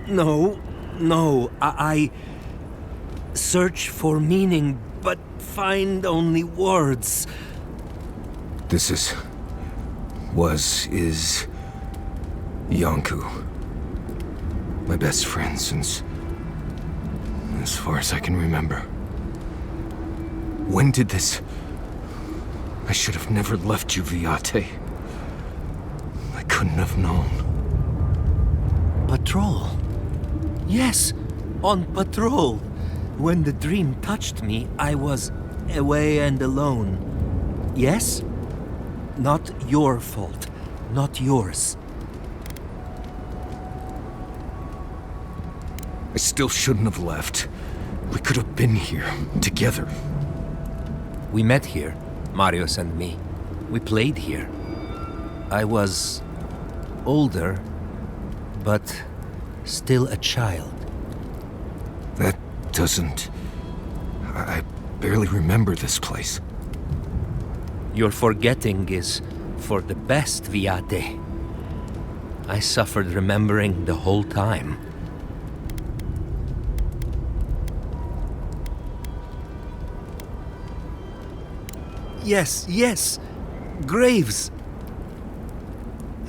No. I search for meaning, but find only words. This is Yonku. My best friend since... as far as I can remember. When did this... I should have never left you, Viate. I couldn't have known. Patrol. Yes, on patrol. When the dream touched me, I was away and alone. Yes? Not your fault. Not yours. I still shouldn't have left. We could have been here, together. We met here, Marius and me. We played here. I was... older, but still a child. That doesn't... I barely remember this place. Your forgetting is for the best, Viate. I suffered remembering the whole time. Yes. Graves.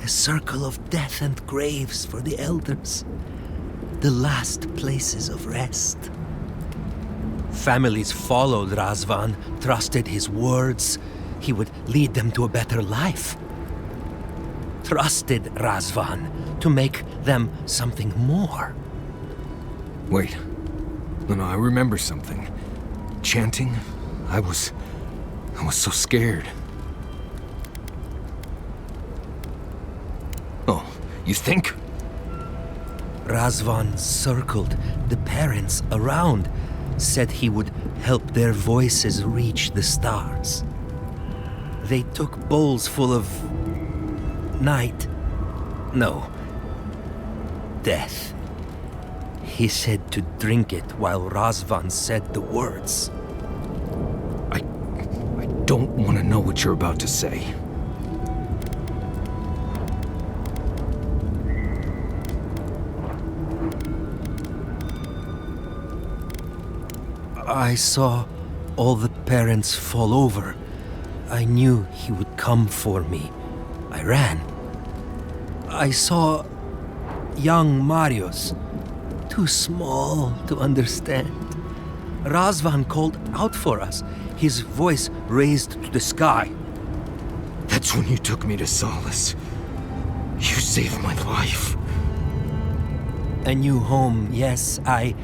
A circle of death and graves for the elders. The last places of rest. Families followed Razvan, trusted his words. He would lead them to a better life. Trusted Razvan to make them something more. Wait. No, I remember something. chanting, I was so scared. Oh, you think? Razvan circled the parents around, said he would help their voices reach the stars. They took bowls full of night. No. Death. He said to drink it while Razvan said the words. I don't want to know what you're about to say. I saw all the parents fall over. I knew he would come for me. I ran. I saw young Marius, too small to understand. Razvan called out for us, his voice raised to the sky. That's when you took me to Solace. You saved my life. A new home, yes, I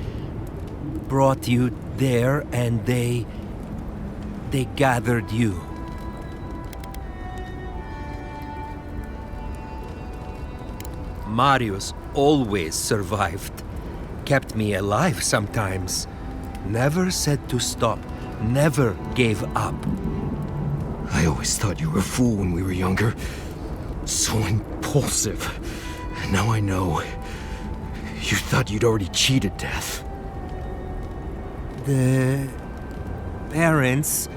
brought you there and they gathered you. Marius always survived. Kept me alive sometimes. Never said to stop. Never gave up. I always thought you were a fool when we were younger. So impulsive. And now I know. You thought you'd already cheated death. The parents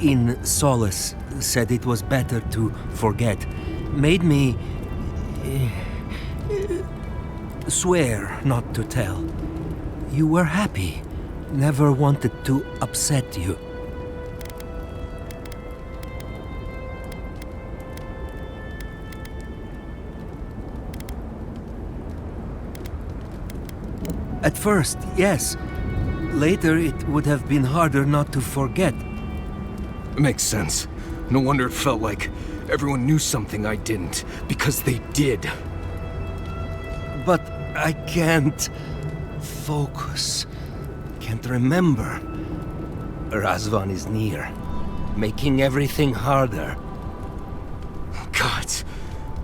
in Solace said it was better to forget. Made me swear not to tell. You were happy. Never wanted to upset you. At first, yes. Later, it would have been harder not to forget. Makes sense. No wonder it felt like everyone knew something I didn't, because they did. But I can't focus. Can't remember. Razvan is near, making everything harder. God,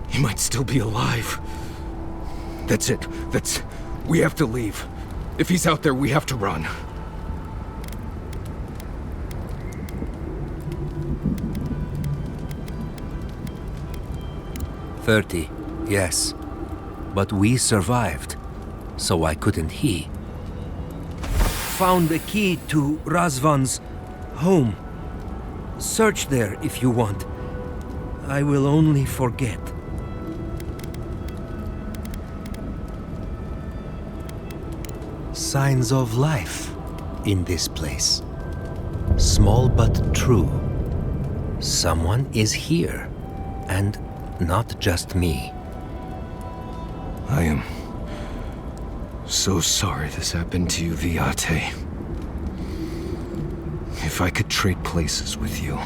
he might still be alive. That's it. We have to leave. If he's out there, we have to run. "30, yes. But we survived, so why couldn't he? Found the key to Razvan's home. Search there if you want. I will only forget. Signs of life in this place. Small but true. Someone is here, and not just me. I am so sorry this happened to you, Viate. If I could trade places with you.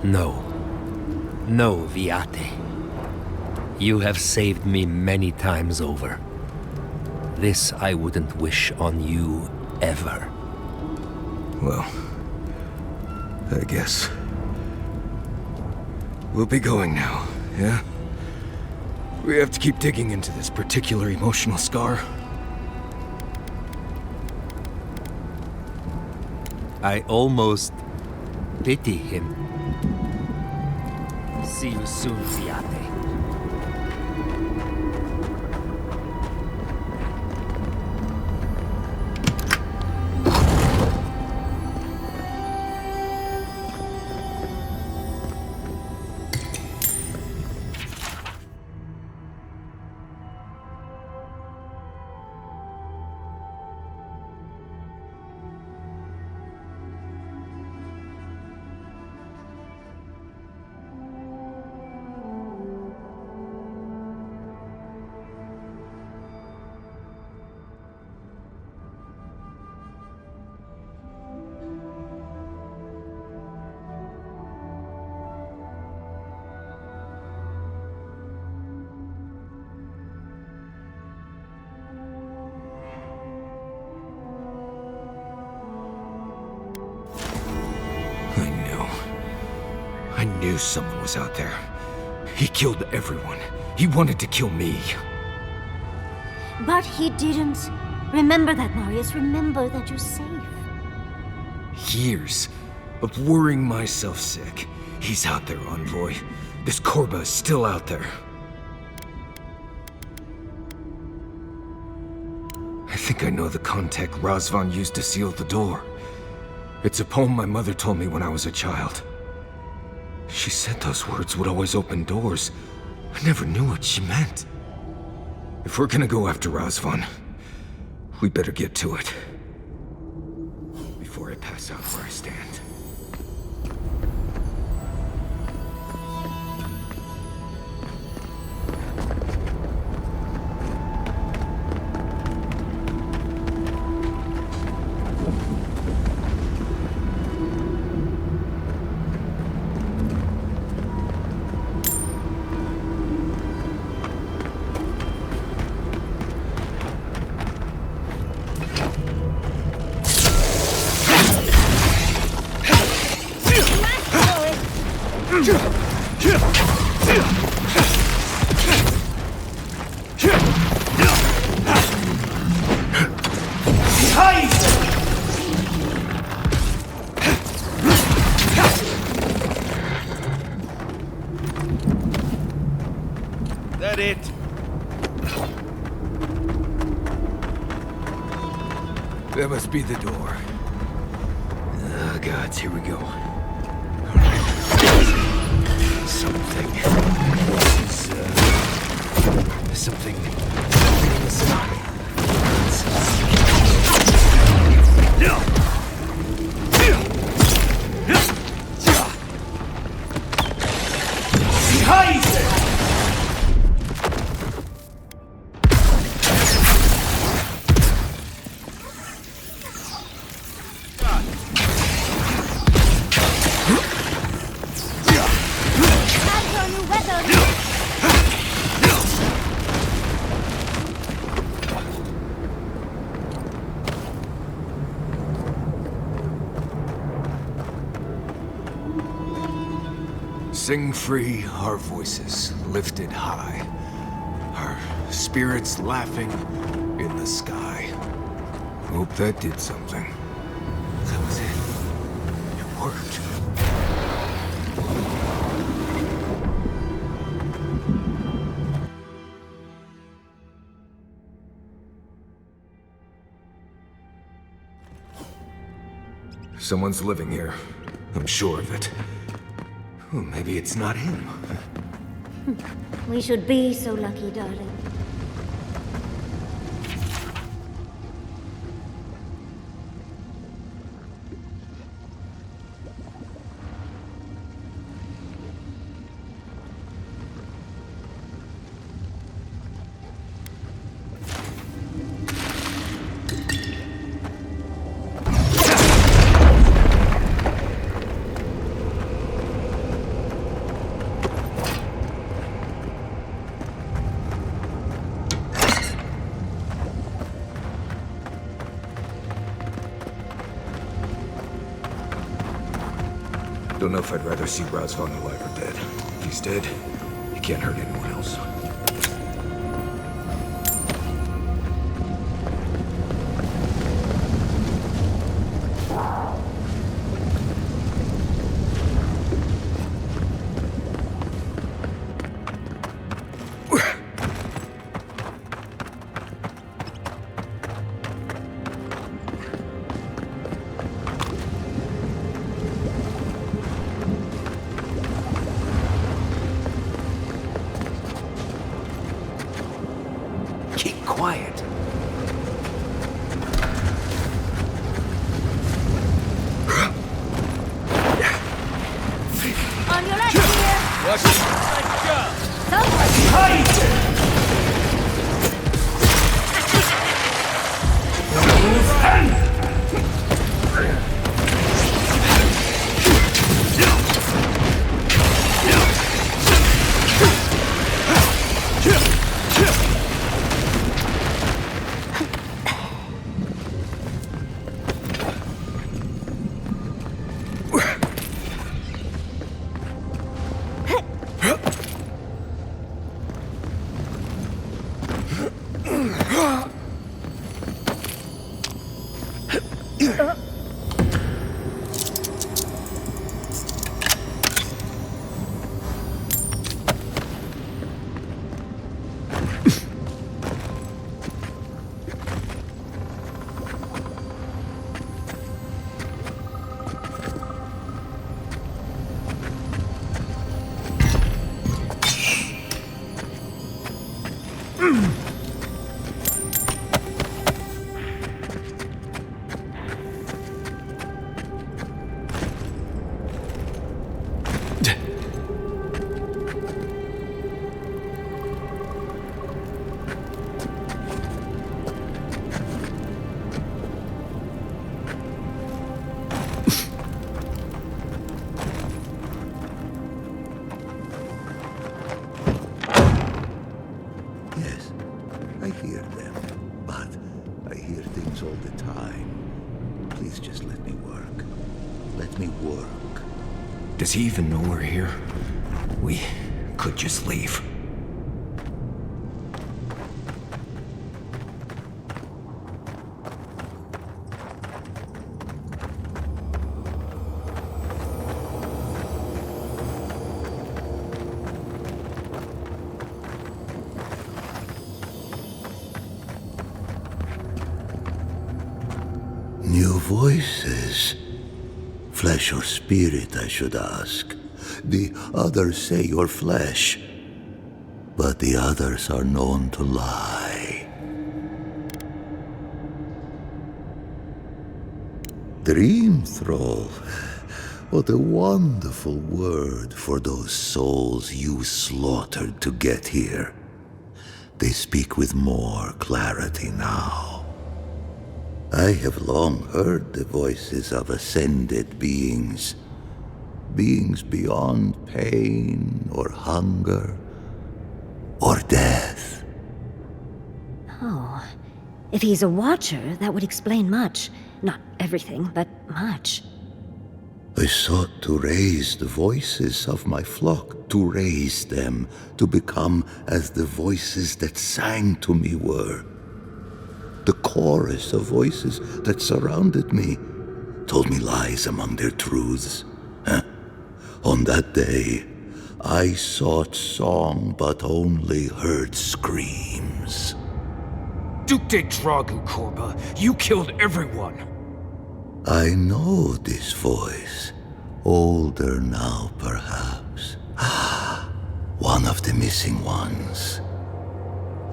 No. No, Viate. You have saved me many times over. This I wouldn't wish on you ever. Well, I guess we'll be going now, yeah? We have to keep digging into this particular emotional scar. I almost pity him. See you soon, Viate. I knew someone was out there. He killed everyone. He wanted to kill me. But he didn't. Remember that, Marius. Remember that you're safe. Years of worrying myself sick. He's out there, Envoy. This Korba is still out there. I think I know the contact Razvan used to seal the door. It's a poem my mother told me when I was a child. She said those words would always open doors. I never knew what she meant. If we're gonna go after Razvan, we better get to it. Before I pass out where I stand. That it? That must be the door. Oh, gods, here we go. Something inside. Sing free, our voices lifted high, our spirits laughing in the sky. Hope that did something. That was it. It worked. Someone's living here. I'm sure of it. Well, maybe it's not him. We should be so lucky, darling. Don't know if I'd rather see Razvan alive or dead. If he's dead, he can't hurt anyone else. Quiet. On your left here! Watch it! Nice job! Someone! them, but I hear things all the time. Please just let me work. Let me work. Does he even know we're here? We could just leave. New voices. Flesh or spirit, I should ask. The others say you're flesh, but the others are known to lie. Dream thrall. What a wonderful word for those souls you slaughtered to get here. They speak with more clarity now. I have long heard the voices of ascended beings. Beings beyond pain or hunger or death. Oh. If he's a watcher, that would explain much. Not everything, but much. I sought to raise the voices of my flock, to raise them, to become as the voices that sang to me were. The chorus of voices that surrounded me told me lies among their truths. On that day, I sought song but only heard screams. Duke de Dragu, Korba, you killed everyone. I know this voice. Older now, perhaps. One of the missing ones.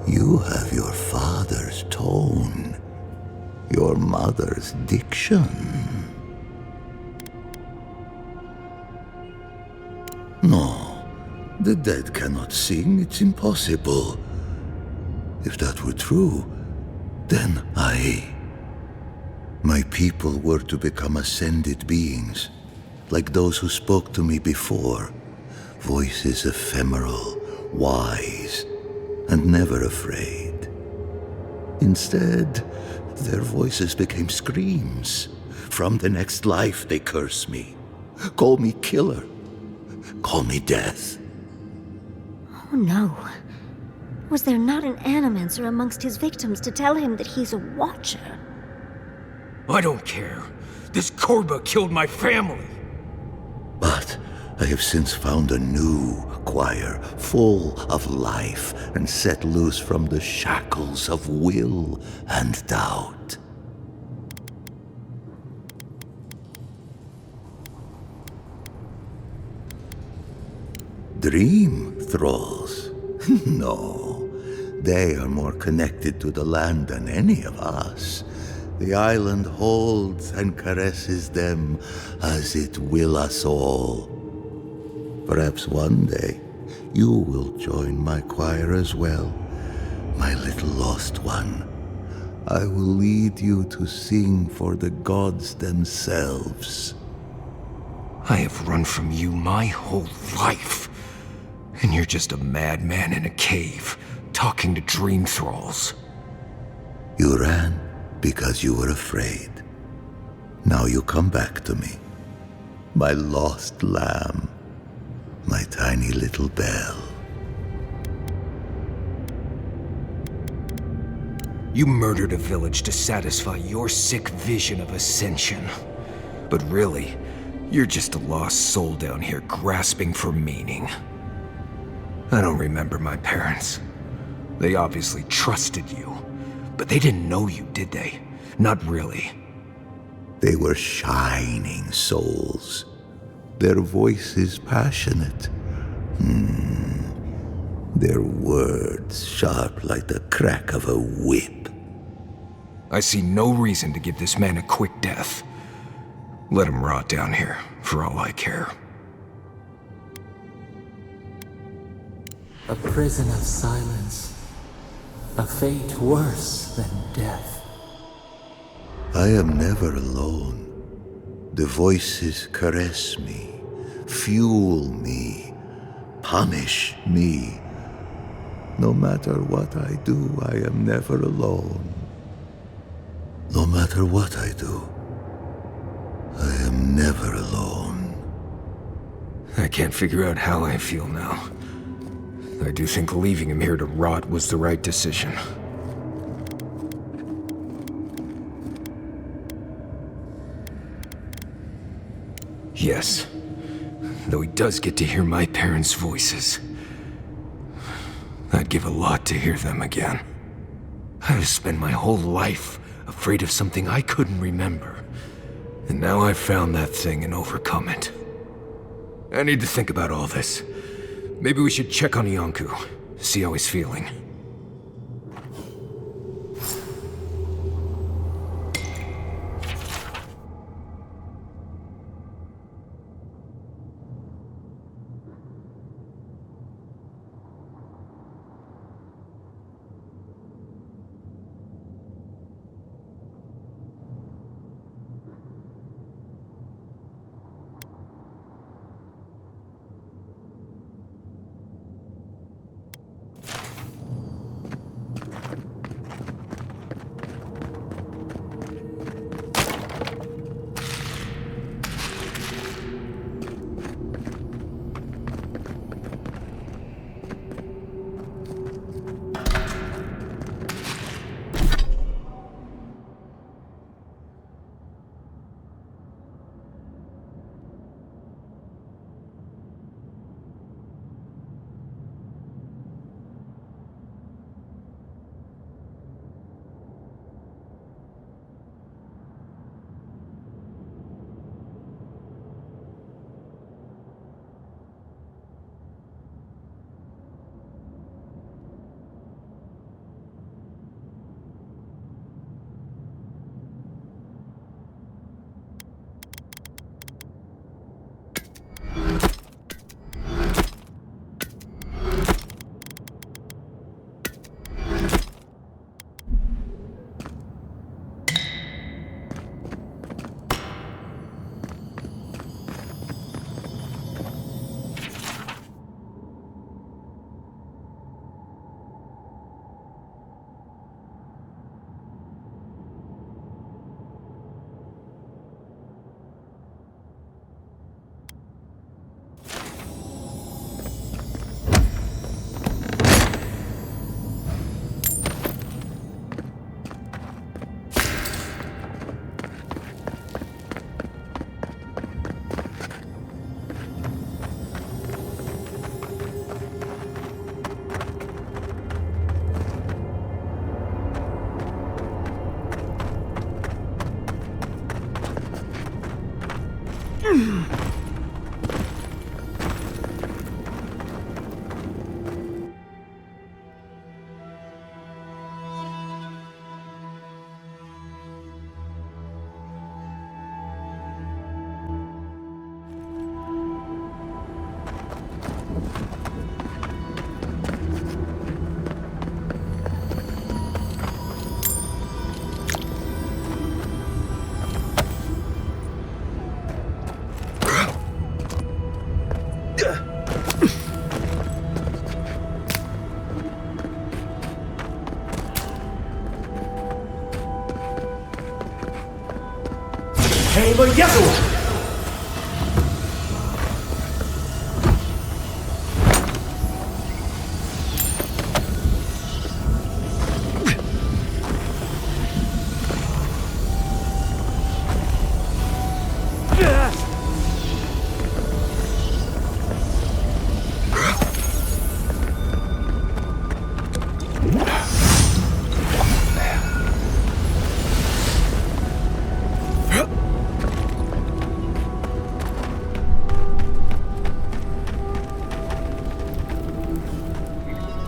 You have your father's tone, your mother's diction. No, the dead cannot sing, it's impossible. If that were true, then my people were to become ascended beings, like those who spoke to me before. Voices ephemeral, wise, and never afraid. Instead, their voices became screams. From the next life they curse me. Call me killer. Call me death. Oh no. Was there not an animancer amongst his victims to tell him that he's a watcher? I don't care. This Korba killed my family. But I have since found a new choir, full of life, and set loose from the shackles of will and doubt. Dream thralls? No, they are more connected to the land than any of us. The island holds and caresses them as it will us all. Perhaps one day you will join my choir as well, my little lost one. I will lead you to sing for the gods themselves. I have run from you my whole life. And you're just a madman in a cave, talking to dream thralls. You ran because you were afraid. Now you come back to me. My lost lamb. My tiny little bell. You murdered a village to satisfy your sick vision of ascension. But really, you're just a lost soul down here grasping for meaning. I don't remember my parents. They obviously trusted you, but they didn't know you, did they? Not really. They were shining souls. Their voices passionate. Their words sharp like the crack of a whip. I see no reason to give this man a quick death. Let him rot down here, for all I care. A prison of silence. A fate worse than death. I am never alone. The voices caress me, fuel me, punish me. No matter what I do, I am never alone. No matter what I do, I am never alone. I can't figure out how I feel now. I do think leaving him here to rot was the right decision. Yes, though he does get to hear my parents' voices. I'd give a lot to hear them again. I've spent my whole life afraid of something I couldn't remember. And now I've found that thing and overcome it. I need to think about all this. Maybe we should check on Iancu, see how he's feeling.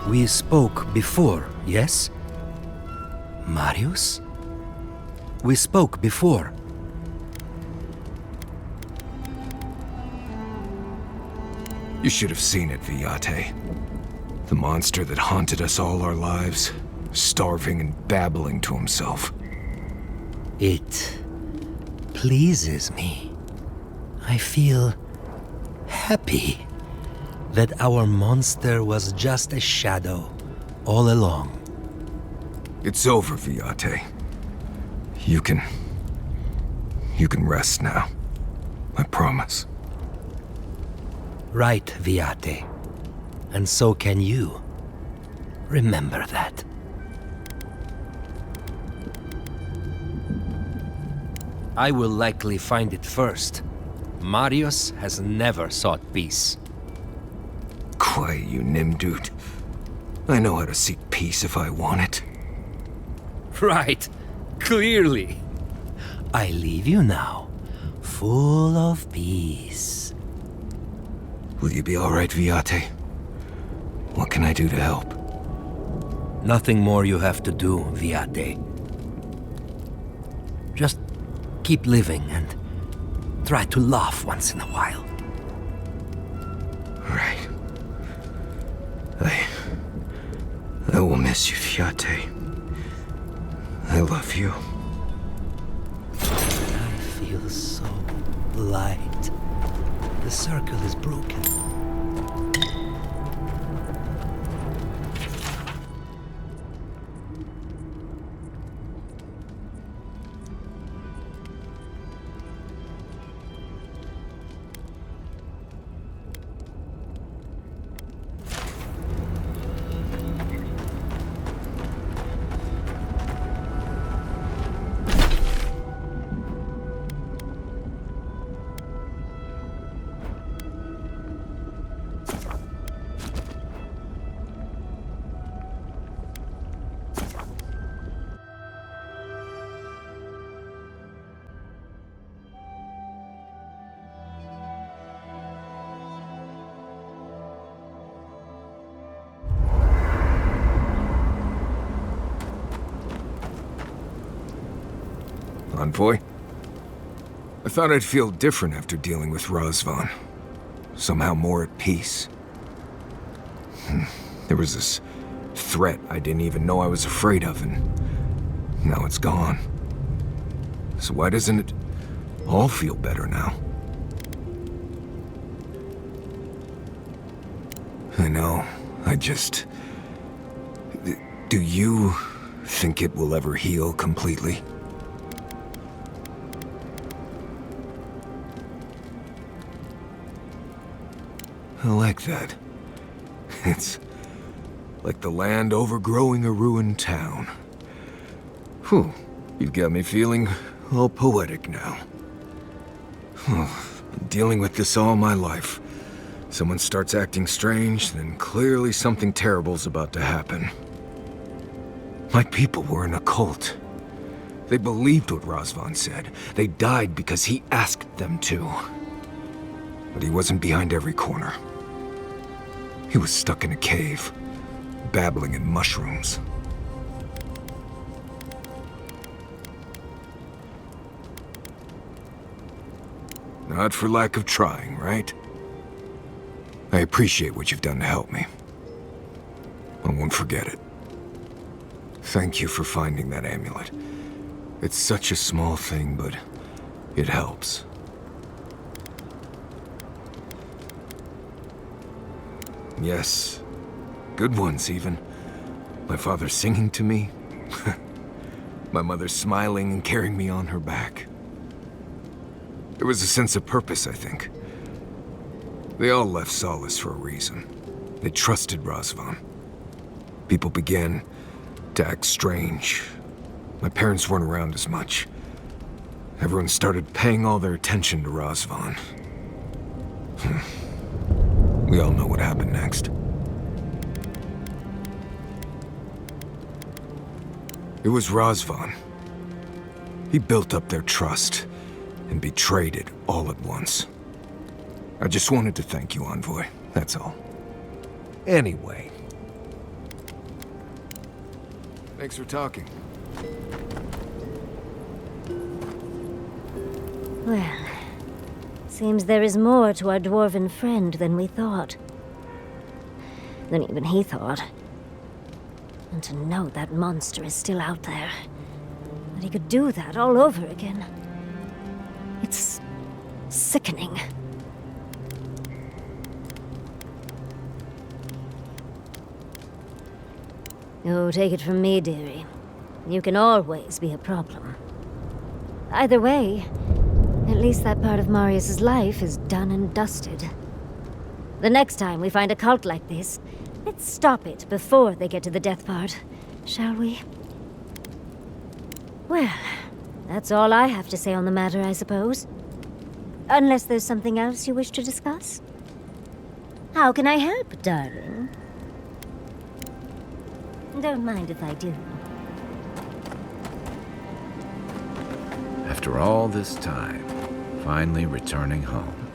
We spoke before, yes? Marius? We spoke before. You should have seen it, Viate. The monster that haunted us all our lives, starving and babbling to himself. It pleases me. I feel happy that our monster was just a shadow all along. It's over, Viate. You can rest now. I promise. Right, Viate. And so can you. Remember that. I will likely find it first. Marius has never sought peace. Quiet, you Nimdude. I know how to seek peace if I want it. Right. Clearly. I leave you now, full of peace. Will you be all right, Viate? What can I do to help? Nothing more you have to do, Viate. Just keep living and try to laugh once in a while. Right. I will miss you, Viate. I love you. I feel so light. The circle is broken. Envoy? I thought I'd feel different after dealing with Razvan. Somehow more at peace. There was this threat I didn't even know I was afraid of, and now it's gone. So why doesn't it all feel better now? I know, Do you think it will ever heal completely? I like that. It's like the land overgrowing a ruined town. Whew, you've got me feeling all poetic now. Been dealing with this all my life. Someone starts acting strange, then clearly something terrible's about to happen. My people were in a cult. They believed what Razvan said. They died because he asked them to. But he wasn't behind every corner. He was stuck in a cave, babbling in mushrooms. Not for lack of trying, right? I appreciate what you've done to help me. I won't forget it. Thank you for finding that amulet. It's such a small thing, but it helps. Yes, good ones even. My father singing to me. My mother smiling and carrying me on her back. There was a sense of purpose, I think. They all left Solace for a reason. They trusted Razvan. People began to act strange. My parents weren't around as much. Everyone started paying all their attention to Razvan. We all know what happened next. It was Razvan. He built up their trust and betrayed it all at once. I just wanted to thank you, Envoy. That's all. Anyway. Thanks for talking. Well, seems there is more to our dwarven friend than we thought. Than even he thought. And to know that monster is still out there. That he could do that all over again. It's sickening. Oh, take it from me, dearie. You can always be a problem. Either way, at least that part of Marius's life is done and dusted. The next time we find a cult like this, let's stop it before they get to the death part, shall we? Well, that's all I have to say on the matter, I suppose. Unless there's something else you wish to discuss? How can I help, darling? Don't mind if I do. After all this time, finally returning home.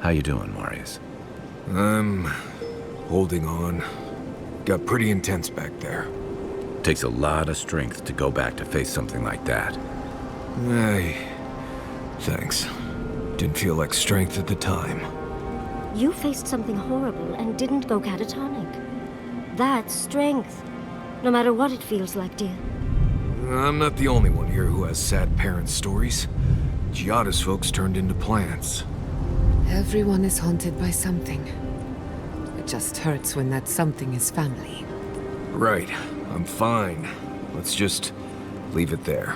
How you doing, Marius? I'm holding on. Got pretty intense back there. Takes a lot of strength to go back to face something like that. Thanks. Didn't feel like strength at the time. You faced something horrible and didn't go catatonic. That's strength. No matter what it feels like, dear. I'm not the only one here who has sad parent stories. Giada's folks turned into plants. Everyone is haunted by something. It just hurts when that something is family. Right. I'm fine. Let's just leave it there.